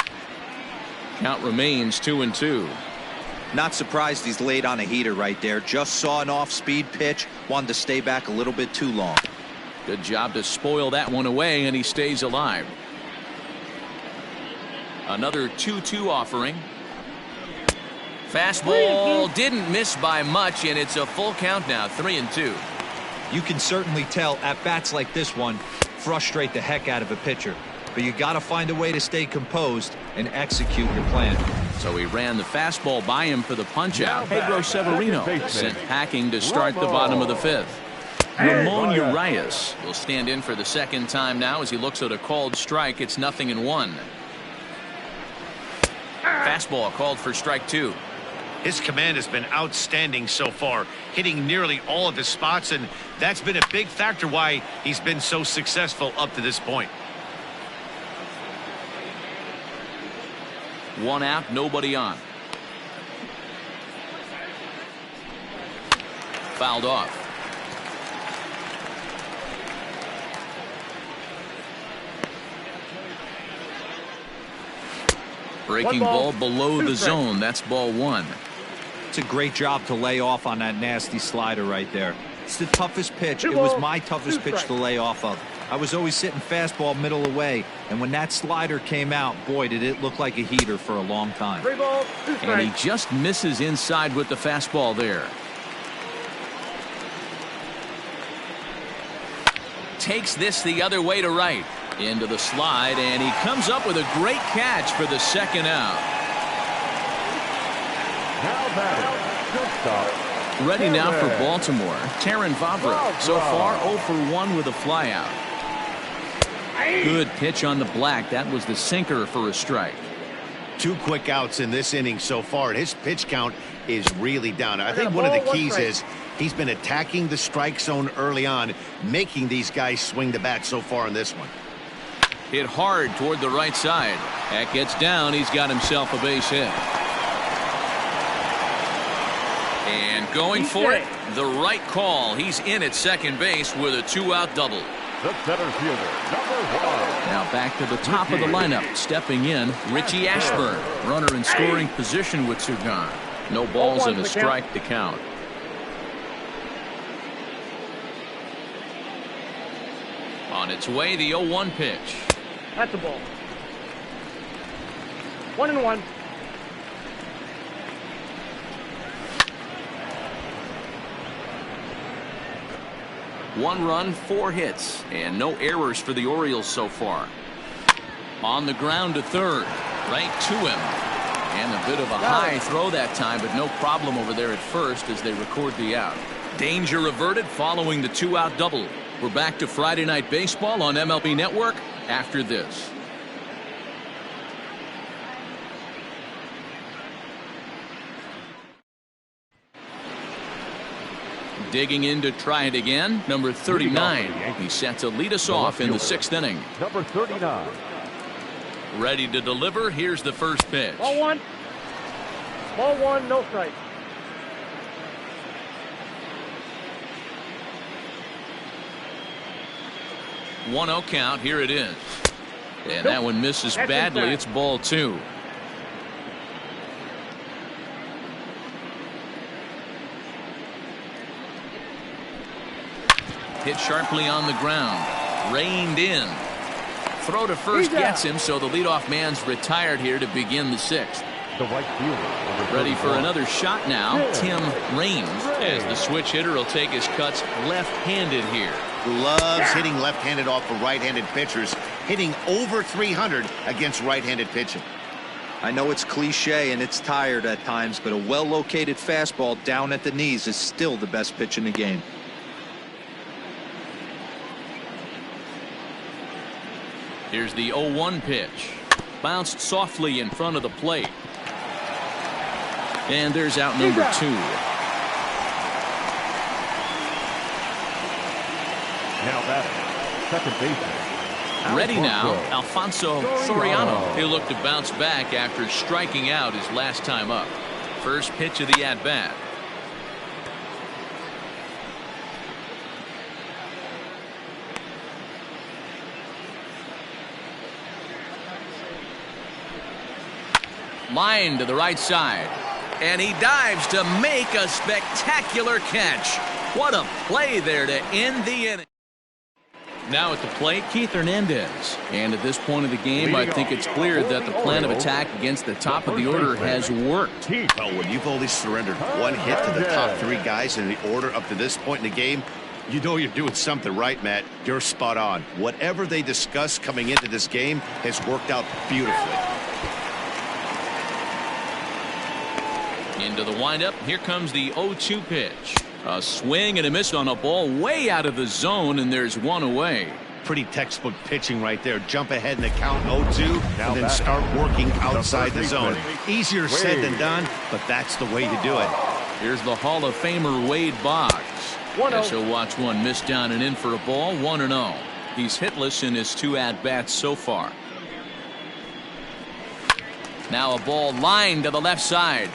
Count remains 2-2. Not surprised he's laid on a heater right there. Just saw an off-speed pitch. Wanted to stay back a little bit too long. Good job to spoil that one away, and he stays alive. Another 2-2 offering. Fastball didn't miss by much, and it's a full count now, 3-2. You can certainly tell at bats like this one frustrate the heck out of a pitcher. But you got to find a way to stay composed and execute your plan. So he ran the fastball by him for the punch-out. Pedro Severino sent packing to start the bottom of the 5th. Ramon Urias will stand in for the second time now as he looks at a called strike. It's 0-1. Fastball called for strike 2. His command has been outstanding so far, hitting nearly all of his spots, and that's been a big factor why he's been so successful up to this point. 1 out, nobody on. Fouled off. Breaking ball below the zone. That's ball 1. It's a great job to lay off on that nasty slider right there. It's the toughest pitch. It was my toughest pitch to lay off of. I was always sitting fastball middle away, and when that slider came out, boy, did it look like a heater for a long time. 3 balls, 2 strikes. And he just misses inside with the fastball there. Takes this the other way to right. Into the slide, and he comes up with a great catch for the second out. Now batting, shortstop. Ready now for Baltimore, Terrin Vavra. So far 0 for 1 with a flyout. Good pitch on the black. That was the sinker for a strike. 2 quick outs in this inning so far, and his pitch count is really down. I think one of the keys is he's been attacking the strike zone early on, making these guys swing the bat so far in this one. Hit hard toward the right side. That gets down. He's got himself a base hit. And going for it, the right call. He's in at second base with a 2-out double. The center fielder, #1. Now back to the top of the lineup. Stepping in, Richie Ashburn. Runner in scoring position with 2 gone. No balls and a strike to count. On its way, the 0-1 pitch. That's a ball. 1-1. One run, 4 hits, and no errors for the Orioles so far. On the ground to third, right to him. And a bit of a high throw that time, but no problem over there at first as they record the out. Danger averted following the 2-out double. We're back to Friday Night Baseball on MLB Network after this. Digging in to try it again, number 39. He's set to lead us off in the 6th inning. Number 39. Ready to deliver. Here's the first pitch. Ball one. Ball one, no strike. One 0 count. Here it is. And that one misses badly. It's ball 2. Hit sharply on the ground. Reined in. Throw to first gets him, so the leadoff man's retired here to begin the 6th. The right fielder. Ready for another shot now, Tim Raines, as the switch hitter will take his cuts left-handed here. Loves hitting left-handed off of right-handed pitchers, hitting over 300 against right-handed pitching. I know it's cliche and it's tired at times, but a well-located fastball down at the knees is still the best pitch in the game. Here's the 0-1 pitch. Bounced softly in front of the plate. And there's out number 2. Now batting, second baseman. Ready now, Alfonso Soriano. He'll look to bounce back after striking out his last time up. First pitch of the at-bat. Line to the right side. And he dives to make a spectacular catch. What a play there to end the inning. Now at the plate, Keith Hernandez. And at this point of the game, I think it's clear that the plan of attack against the top of the order has worked. Well, when you've only surrendered one hit to the top 3 guys in the order up to this point in the game, you know you're doing something right, Matt. You're spot on. Whatever they discussed coming into this game has worked out beautifully. Into the windup. Here comes the 0-2 pitch. A swing and a miss on a ball way out of the zone, and there's one away. Pretty textbook pitching right there. Jump ahead in the count 0-2 and then start working outside the zone. Easier said than done, but that's the way to do it. Here's the Hall of Famer Wade Boggs. Guess he'll watch one miss down and in for a ball. 1-0. He's hitless in his 2 at-bats so far. Now a ball lined to the left side.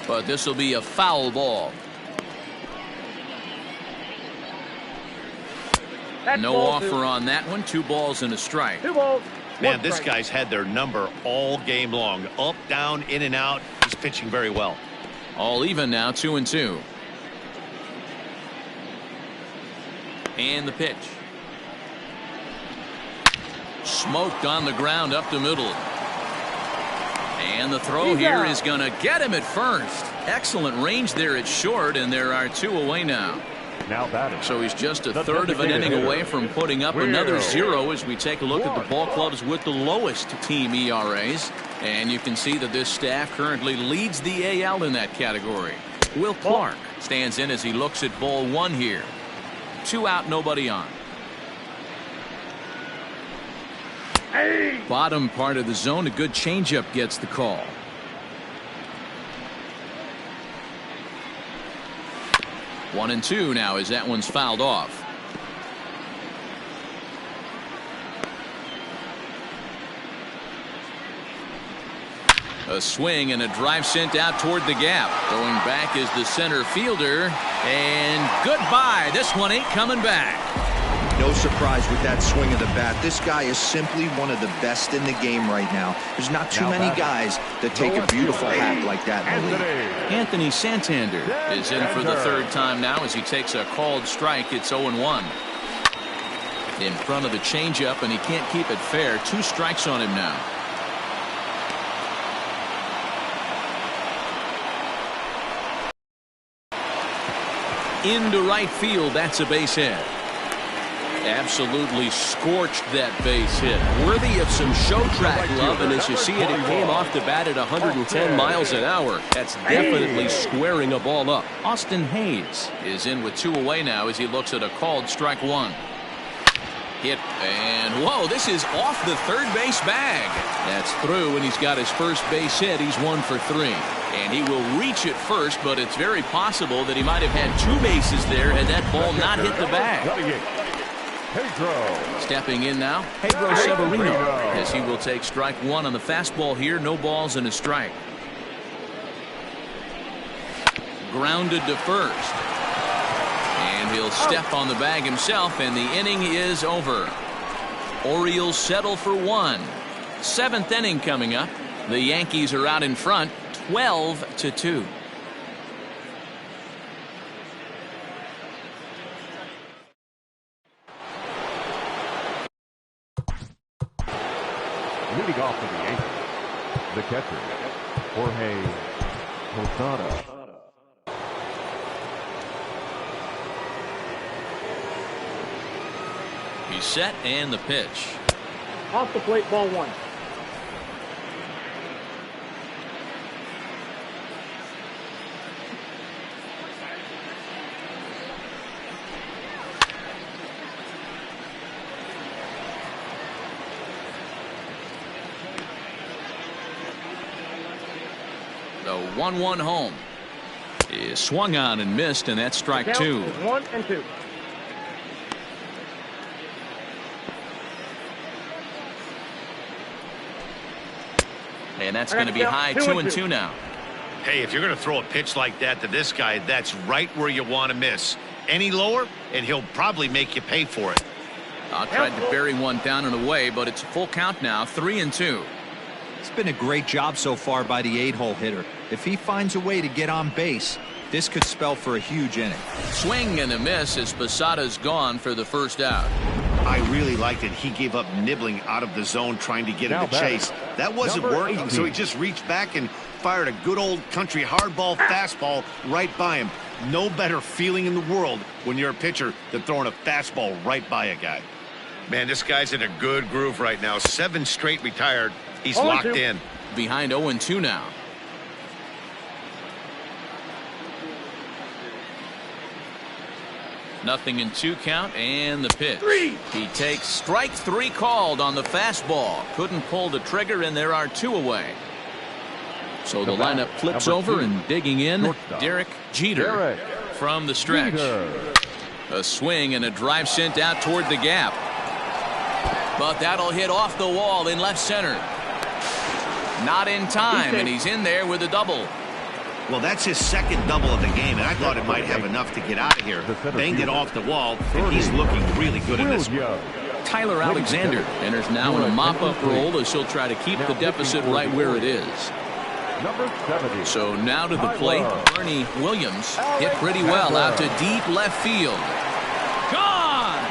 But this will be a foul ball. No offer on that one. 2 balls and a strike. 2 balls. Man, this guy's had their number all game long. Up, down, in and out. He's pitching very well. All even now, 2-2. And the pitch. Smoked on the ground up the middle. And the throw here is going to get him at first. Excellent range there at short, and there are 2 away now. So he's just a third of an inning away from putting up another 0 as we take a look at the ball clubs with the lowest team ERAs. And you can see that this staff currently leads the AL in that category. Will Clark stands in as he looks at ball 1 here. 2 out, nobody on. Bottom part of the zone, a good changeup gets the call. One and 2 now as that one's fouled off. A swing and a drive sent out toward the gap. Going back is the center fielder. And goodbye. This one ain't coming back. No surprise with that swing of the bat. This guy is simply one of the best in the game right now. There's not too many guys that take a beautiful hack like that in the league. Anthony Santander is in for the 3rd time now as he takes a called strike. It's 0-1. In front of the changeup, and he can't keep it fair. 2 strikes on him now. Into right field. That's a base hit. Absolutely scorched that base hit. Worthy of some show track love, and as you see it, it came off the bat at 110 miles an hour. That's definitely squaring a ball up. Austin Hayes is in with 2 away now as he looks at a called strike 1. Hit, and whoa, this is off the third base bag. That's through, and he's got his first base hit. He's 1 for 3. And he will reach it first, but it's very possible that he might have had 2 bases there had that ball not hit the bag. Stepping in now, Pedro Severino, as he will take strike 1 on the fastball here. No balls and a strike. Grounded to first. And he'll step on the bag himself, and the inning is over. Orioles settle for 1. 7th inning coming up. The Yankees are out in front, 12-2. Leading off for the Yankees, the catcher, Jorge Posada. He's set, and the pitch. Off the plate, ball 1. The 1-1 home is swung on and missed, and that's strike 2. 1 and 2. And that's going to be high, 2-2 now. Hey, if you're going to throw a pitch like that to this guy, that's right where you want to miss. Any lower, and he'll probably make you pay for it. Tried to bury one down and away, but it's a full count now, 3-2. It's been a great job so far by the 8-hole hitter. If he finds a way to get on base, this could spell for a huge inning. Swing and a miss as Posada's gone for the first out. I really liked it. He gave up nibbling out of the zone trying to get him to chase. That wasn't working, 18. so he just reached back and fired a good old country hardball fastball right by him. No better feeling in the world when you're a pitcher than throwing a fastball right by a guy. Man, this guy's in a good groove right now. 7 straight retired. He's locked in. Behind 0-2 now. Nothing in 2 count, and the pitch. He takes strike 3 called on the fastball. Couldn't pull the trigger, and there are 2 away. So the lineup flips over, and digging in, Derek Jeter from the stretch. A swing and a drive sent out toward the gap. But that'll hit off the wall in left center. Not in time, and he's in there with a double. Well, that's his 2nd double of the game, and I thought it might have enough to get out of here. Banged it off the wall, and he's looking really good in this one. Tyler Alexander enters now in a mop-up role as he'll try to keep the deficit right where it is. Number 70. So now to the plate, Bernie Williams hit pretty well out to deep left field. Gone!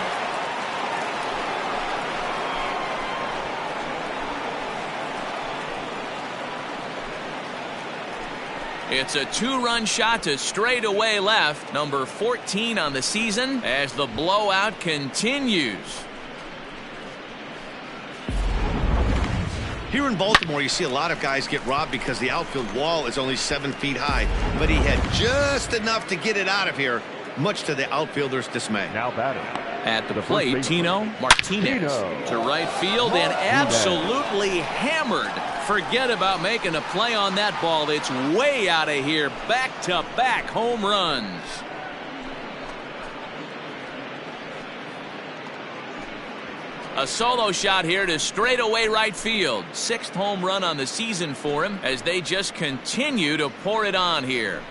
It's a 2-run shot to straightaway left, number 14 on the season, as the blowout continues. Here in Baltimore, you see a lot of guys get robbed because the outfield wall is only 7 feet high, but he had just enough to get it out of here, much to the outfielder's dismay. Now batting. At the plate, Tino Martinez to right field and absolutely hammered. Forget about making a play on that ball. It's way out of here. Back-to-back home runs. A solo shot here to straightaway right field. 6th home run on the season for him as they just continue to pour it on here.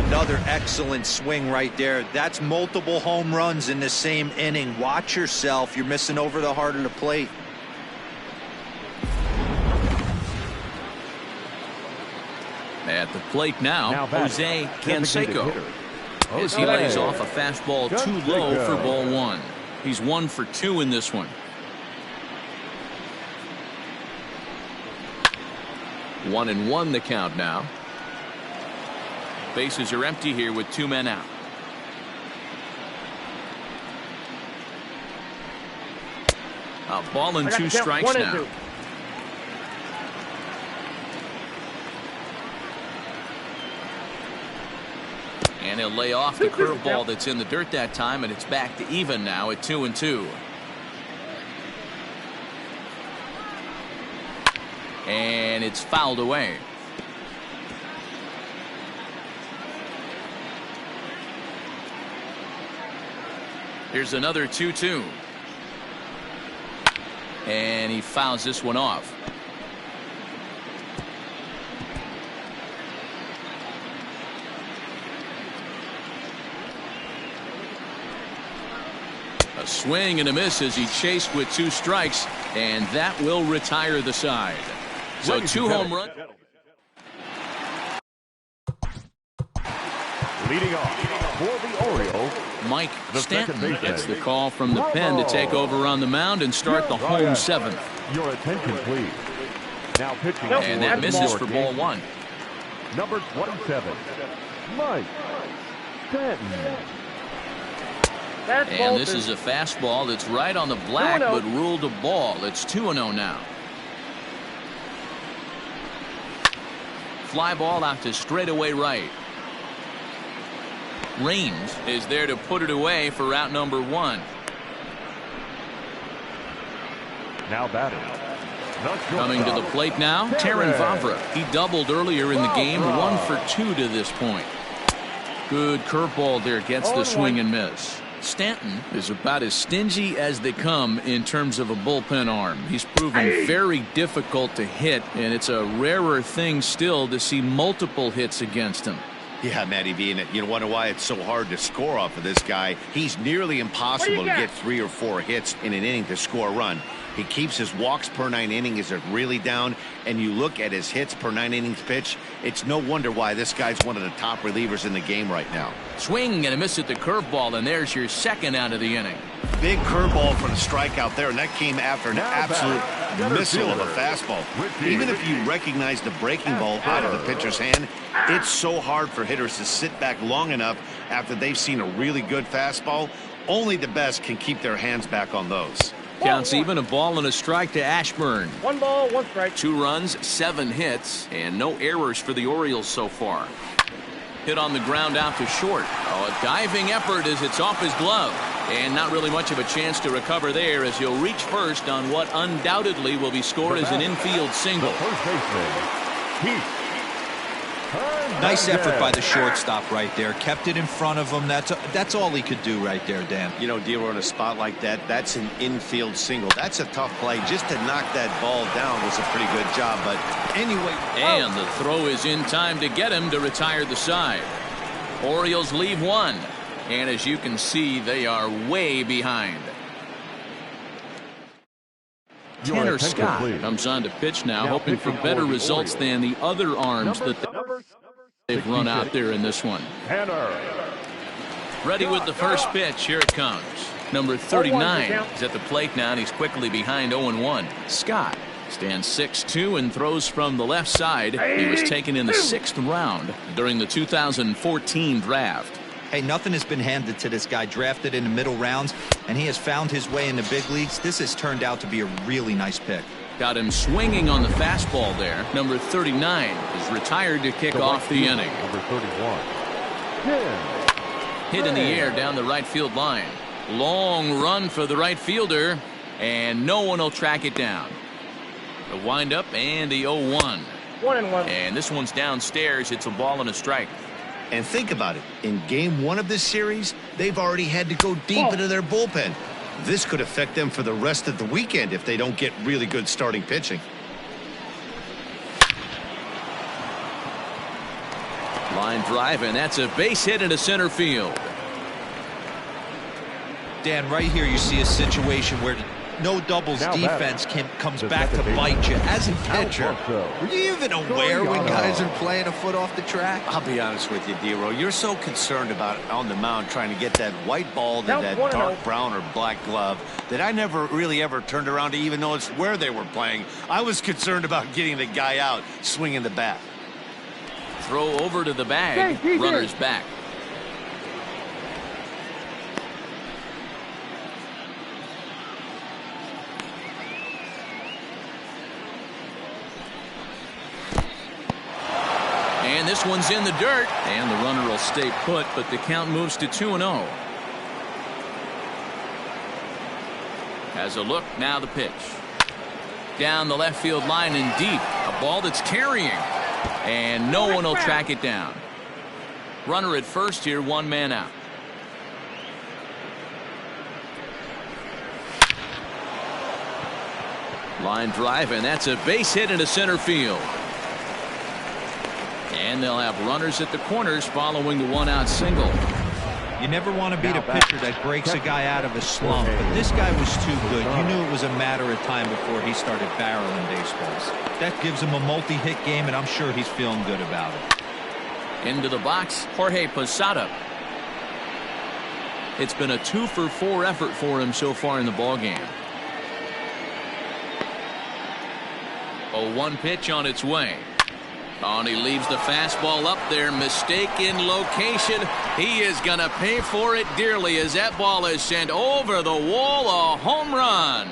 Another excellent swing right there. That's multiple home runs in the same inning. Watch yourself. You're missing over the heart of the plate. At the plate now Jose Canseco. As he lays off a fastball too low for ball 1. He's 1 for 2 in this one. One and 1 the count now. Bases are empty here with 2 men out. A ball and 2 strikes now. And he'll lay off the curveball that's in the dirt that time, and it's back to even now at 2-2. And it's fouled away. Here's another 2-2. And he fouls this one off. A swing and a miss as he chased with 2 strikes, and that will retire the side. So 2 home runs. Leading off for the Orioles, Mike the Stanton second baseman. gets the call from the pen to take over on the mound and start the home 7th. Your attention, please. Now pitching. And that misses for ball 1. Number 27, Mike Stanton. And this is a fastball that's right on the black, but ruled a ball. It's 2-0 now. Fly ball out to straightaway right. Raines is there to put it away for out number 1. Now batting. Coming to the plate now, Terrin Vavra. He doubled earlier in the game, 1 for 2 to this point. Good curveball there, gets the swing and miss. Stanton is about as stingy as they come in terms of a bullpen arm. He's proven very difficult to hit, and it's a rarer thing still to see multiple hits against him. Yeah, Matty V, and you wonder why it's so hard to score off of this guy. He's nearly impossible to get 3 or 4 hits in an inning to score a run. He keeps his walks per 9 innings are really down, and you look at his hits per 9 innings pitch, it's no wonder why this guy's one of the top relievers in the game right now. Swing and a miss at the curveball, and there's your 2nd out of the inning. Big curveball for the strikeout there, and that came after an absolute missile of a fastball. Even if you recognize the breaking ball out of the pitcher's hand, it's so hard for hitters to sit back long enough after they've seen a really good fastball. Only the best can keep their hands back on those. Counts even, a ball and a strike to Ashburn. 1 ball, 1 strike. 2 runs, 7 hits, and no errors for the Orioles so far. Hit on the ground out to short. Oh, a diving effort as it's off his glove. And not really much of a chance to recover there as he'll reach first on what undoubtedly will be scored as an infield single. First baseman, Nice effort by the shortstop right there. Kept it in front of him. That's all he could do right there, Dan. You know, Dero, in a spot like that, that's an infield single. That's a tough play. Just to knock that ball down was a pretty good job. But anyway. And the throw is in time to get him to retire the side. Orioles leave 1. And as you can see, they are way behind. Tanner Scott comes on to pitch now, hoping for better results than the other arms that they've run out there in this one. Ready with the first pitch. Here it comes. Number 39 is at the plate now, and he's quickly behind 0-1. Scott stands 6'2" and throws from the left side. He was taken in the 6th round during the 2014 draft. Hey, nothing has been handed to this guy. Drafted in the middle rounds, and he has found his way in the big leagues. This has turned out to be a really nice pick. Got him swinging on the fastball there. Number 39 is retired to kick off the inning. Number 31. Hit in the air down the right field line. Long run for the right fielder, and no one will track it down. The windup and the 0-1. 1-1. And this one's downstairs. It's a ball and a strike. And think about it. In game 1 of this series, they've already had to go deep into their bullpen. This could affect them for the rest of the weekend if they don't get really good starting pitching. Line drive, and that's a base hit into center field. Dan, right here you see a situation where no doubles defense comes back to bite you. As a pitcher, were you even aware when guys are playing a foot off the track? I'll be honest with you, Dero. You're so concerned about on the mound trying to get that white ball to that dark brown or black glove that I never really ever turned around to even notice where they were playing. I was concerned about getting the guy out swinging the bat. Throw over to the bag. Runner's back. And this one's in the dirt. And the runner will stay put, but the count moves to 2-0. Has a look, now the pitch. Down the left field line and deep. A ball that's carrying. And no one will track it down. Runner at first here, one man out. Line drive, and that's a base hit into center field. And they'll have runners at the corners following the one-out single. You never want to beat a pitcher that breaks a guy out of a slump, but this guy was too good. You knew it was a matter of time before he started barreling baseballs. That gives him a multi-hit game, and I'm sure he's feeling good about it. Into the box, Jorge Posada. It's been a 2-for-4 effort for him so far in the ballgame. A 1 pitch on its way. Oh, and he leaves the fastball up there. Mistake in location. He is going to pay for it dearly as that ball is sent over the wall. A home run.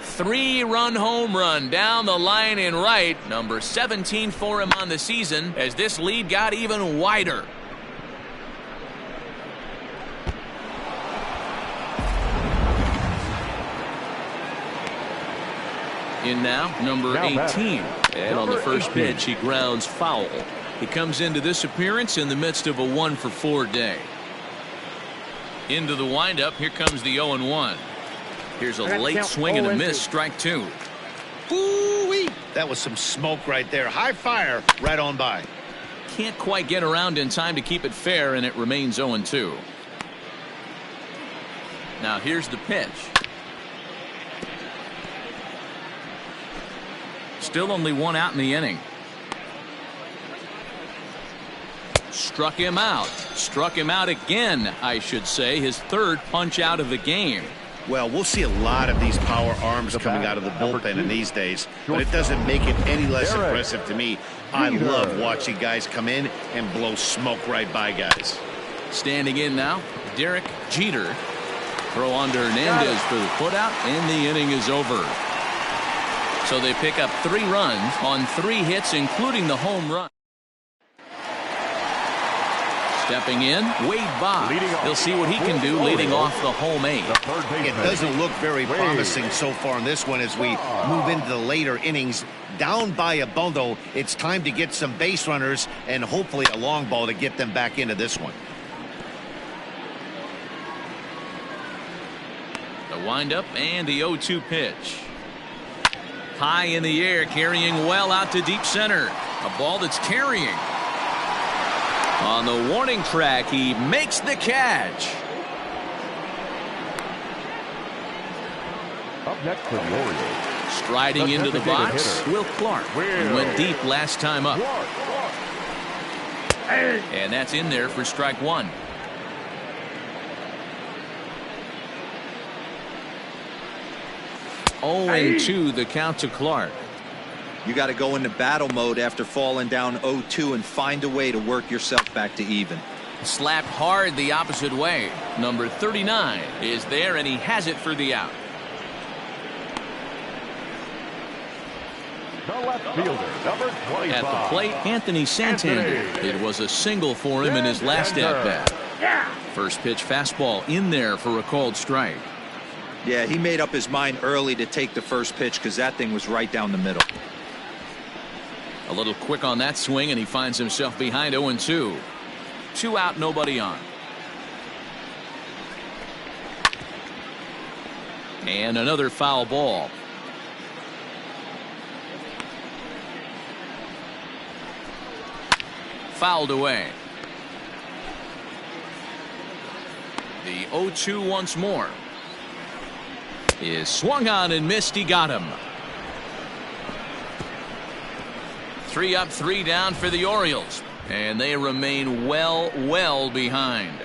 Three-run home run down the line in right. Number 17 for him on the season as this lead got even wider. In now, number 18. And on the first pitch, he grounds foul. He comes into this appearance in the midst of a 1-for-4 day. Into the windup, here comes the 0-1. Here's a late swing and a miss, strike 2. Ooh-wee. That was some smoke right there. High fire right on by. Can't quite get around in time to keep it fair, and it remains 0-2. Now here's the pitch. Still only one out in the inning. Struck him out. Struck him out again, I should say. His third punch out of the game. Well, we'll see a lot of these power arms coming out of the bullpen in these days, but it doesn't make it any less impressive to me. I love watching guys come in and blow smoke right by guys. Standing in now, Derek Jeter. Throw on to Hernandez for the putout, and the inning is over. So they pick up 3 runs on 3 hits, including the home run. Stepping in, Wade Boggs. He'll see what he can do leading off the home 8. It doesn't look very promising so far in this one as we move into the later innings. Down by a bundle, it's time to get some base runners and hopefully a long ball to get them back into this one. The windup and the 0-2 pitch. High in the air, carrying well out to deep center. A ball that's carrying. On the warning track, he makes the catch. Up next for the Orioles. Striding into the box, Will Clark. He went deep last time up. And that's in there for strike 1. Oh, and 2 the count to Clark. You got to go into battle mode after falling down 0-2 and find a way to work yourself back to even. Slapped hard the opposite way. Number 39 is there, and he has it for the out. The left fielder, number 25. At the plate, Anthony Santander. It was a single for him in his last at-bat. First pitch fastball in there for a called strike. Yeah, he made up his mind early to take the first pitch because that thing was right down the middle. A little quick on that swing, and he finds himself behind 0-2. 2 out, nobody on. And another foul ball. Fouled away. The 0-2 once more. Is swung on and missed. He got him. 3 up, 3 down for the Orioles, and they remain well behind.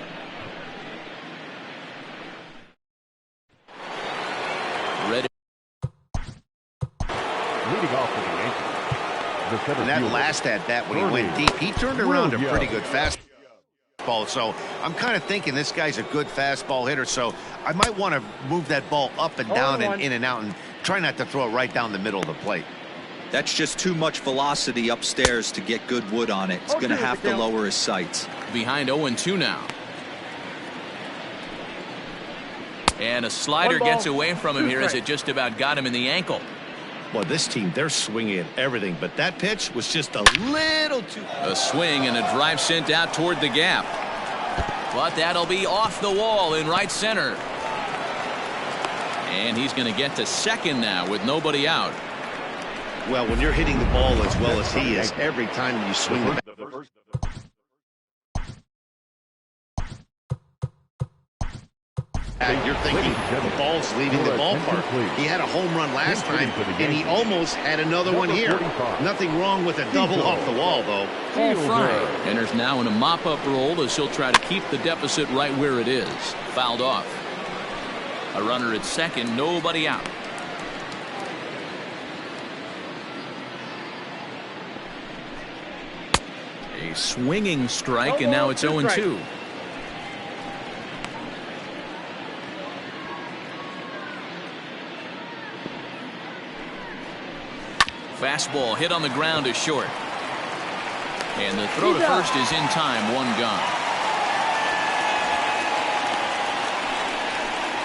Ready. Leading off for the Yankees. And that last at bat when he went deep, he turned around a pretty good fastball. ball. So I'm kind of thinking this guy's a good fastball hitter. So I might want to move that ball up and down and in and out and try not to throw it right down the middle of the plate. That's just too much velocity upstairs to get good wood on it. He's going to have to lower his sights. Behind 0-2 now. And a slider gets away from him here as it just about got him in the ankle. Well, this team, they're swinging at everything, but that pitch was just a little too... A swing and a drive sent out toward the gap. But that'll be off the wall in right center. And he's going to get to second now with nobody out. Well, when you're hitting the ball as well as he is, every time you swing the bat... You're thinking the ball's leaving the ballpark. He had a home run last time, and he almost had another one here. Nothing wrong with a double off the wall, though. Paul Fry enters now in a mop-up role as he'll try to keep the deficit right where it is. Fouled off. A runner at second, nobody out. A swinging strike, and now it's 0-2. Fastball hit on the ground is short. And the throw to first is in time, one gone.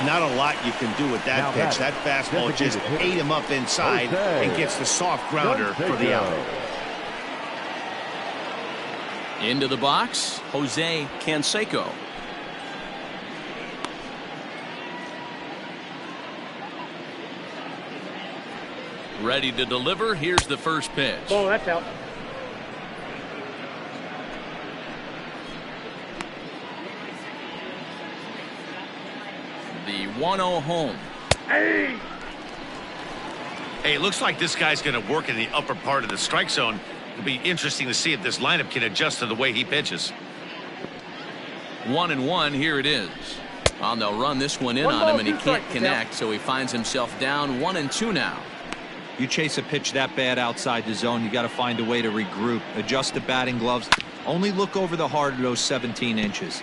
Not a lot you can do with that pitch. That fastball just ate him up inside and gets the soft grounder for the out. Into the box, Jose Canseco. Ready to deliver. Here's the first pitch. Oh, that's out. The 1-0 home. Hey! Hey, it looks like this guy's going to work in the upper part of the strike zone. It'll be interesting to see if this lineup can adjust to the way he pitches. 1-1. Here it is. Well, they'll run this one in on him, and he can't connect, so he finds himself down 1-2 now. You chase a pitch that bad outside the zone, you got to find a way to regroup, adjust the batting gloves. Only look over the heart of those 17 inches.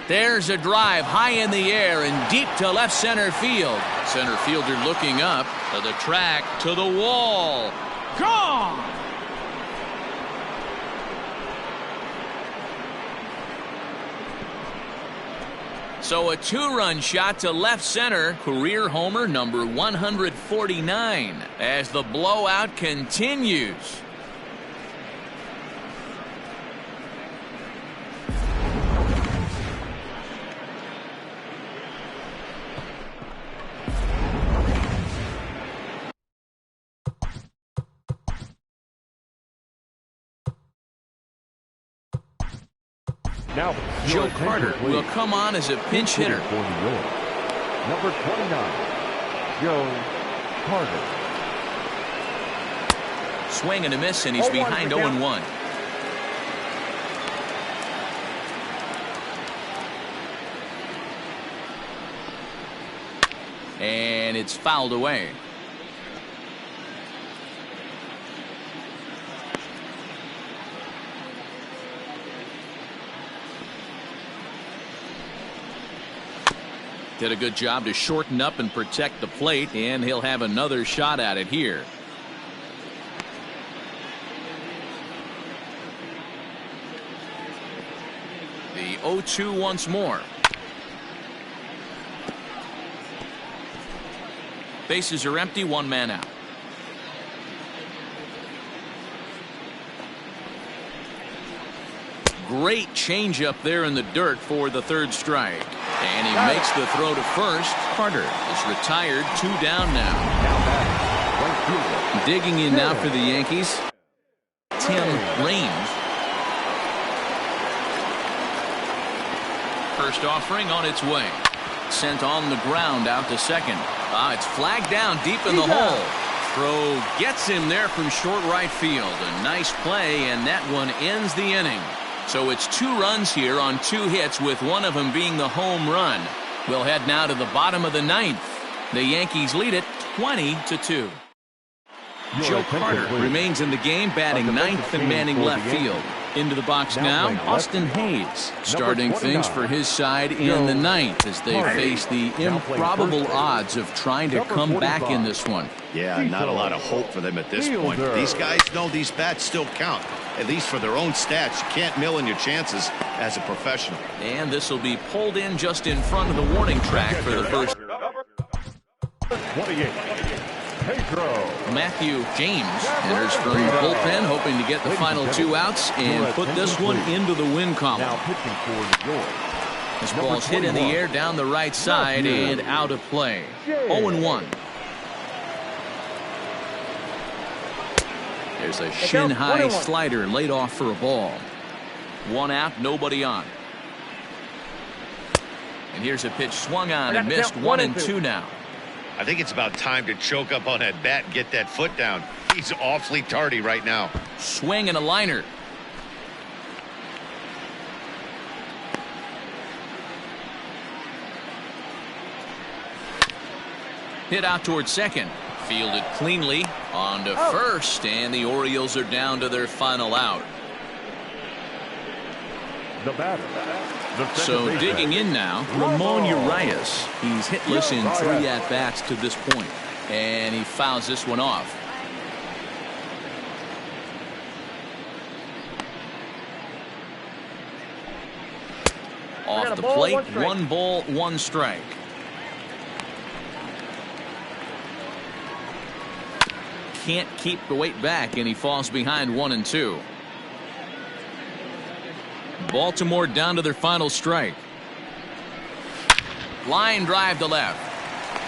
There's a drive high in the air and deep to left center field. Center fielder looking up to the track, to the wall. Gone! So a two-run shot to left center, career homer number 149 as the blowout continues. Now, Joe Carter will come on as a pinch hitter. For New York, number 29, Joe Carter. Swing and a miss, and he's behind 0-1. And it's fouled away. Did a good job to shorten up and protect the plate, and he'll have another shot at it here. The 0-2 once more. Bases are empty, one man out. Great changeup there in the dirt for the third strike. And he makes the throw to first. Carter is retired, 2 down now. Digging in now for the Yankees, Tim Raines. First offering on its way. Sent on the ground out to second. It's flagged down deep in the hole. Throw gets him there from short right field. A nice play, and that one ends the inning. So it's 2 runs here on 2 hits, with one of them being the home run. We'll head now to the bottom of the 9th. The Yankees lead it 20-2. Joe Carter remains in the game, batting ninth and manning left field. Into the box now, Austin Hayes starting things for his side in the ninth as they face the improbable odds of trying to come back in this one. Yeah, not a lot of hope for them at this point. These guys know these bats still count, at least for their own stats. You can't mill in your chances as a professional. And this will be pulled in just in front of the warning track for the first. 28. Pedro. Matthew James enters from the bullpen, hoping to get the final 2 outs and put this one into the win column. Now pitching for New York. This ball's hit in the air down the right side and out of play. 0-1. There's a shin-high slider laid off for a ball. 1 out, nobody on. And here's a pitch swung on and missed. 1-2 now. I think it's about time to choke up on that bat and get that foot down. He's awfully tardy right now. Swing and a liner. Hit out towards second. Fielded cleanly on to first, and the Orioles are down to their final out. The batter. So digging in now, Ramon Urias. He's hitless in 3 at-bats to this point, and he fouls this one off. Off the plate, 1 ball, 1 strike. Can't keep the weight back, and he falls behind 1-2. Baltimore down to their final strike. Line drive to left,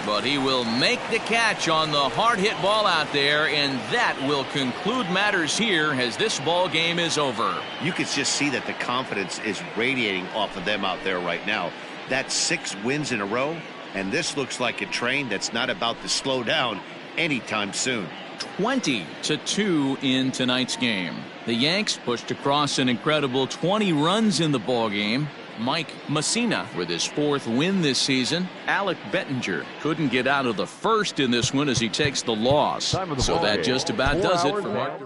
but he will make the catch on the hard hit ball out there, and that will conclude matters here as this ball game is over. You could just see that the confidence is radiating off of them out there right now. That's 6 wins in a row, and this looks like a train that's not about to slow down anytime soon. 20-2 in tonight's game. The Yanks pushed across an incredible 20 runs in the ballgame. Mike Messina with his 4th win this season. Alec Bettinger couldn't get out of the first in this one as he takes the loss. So that just about does it for Mark.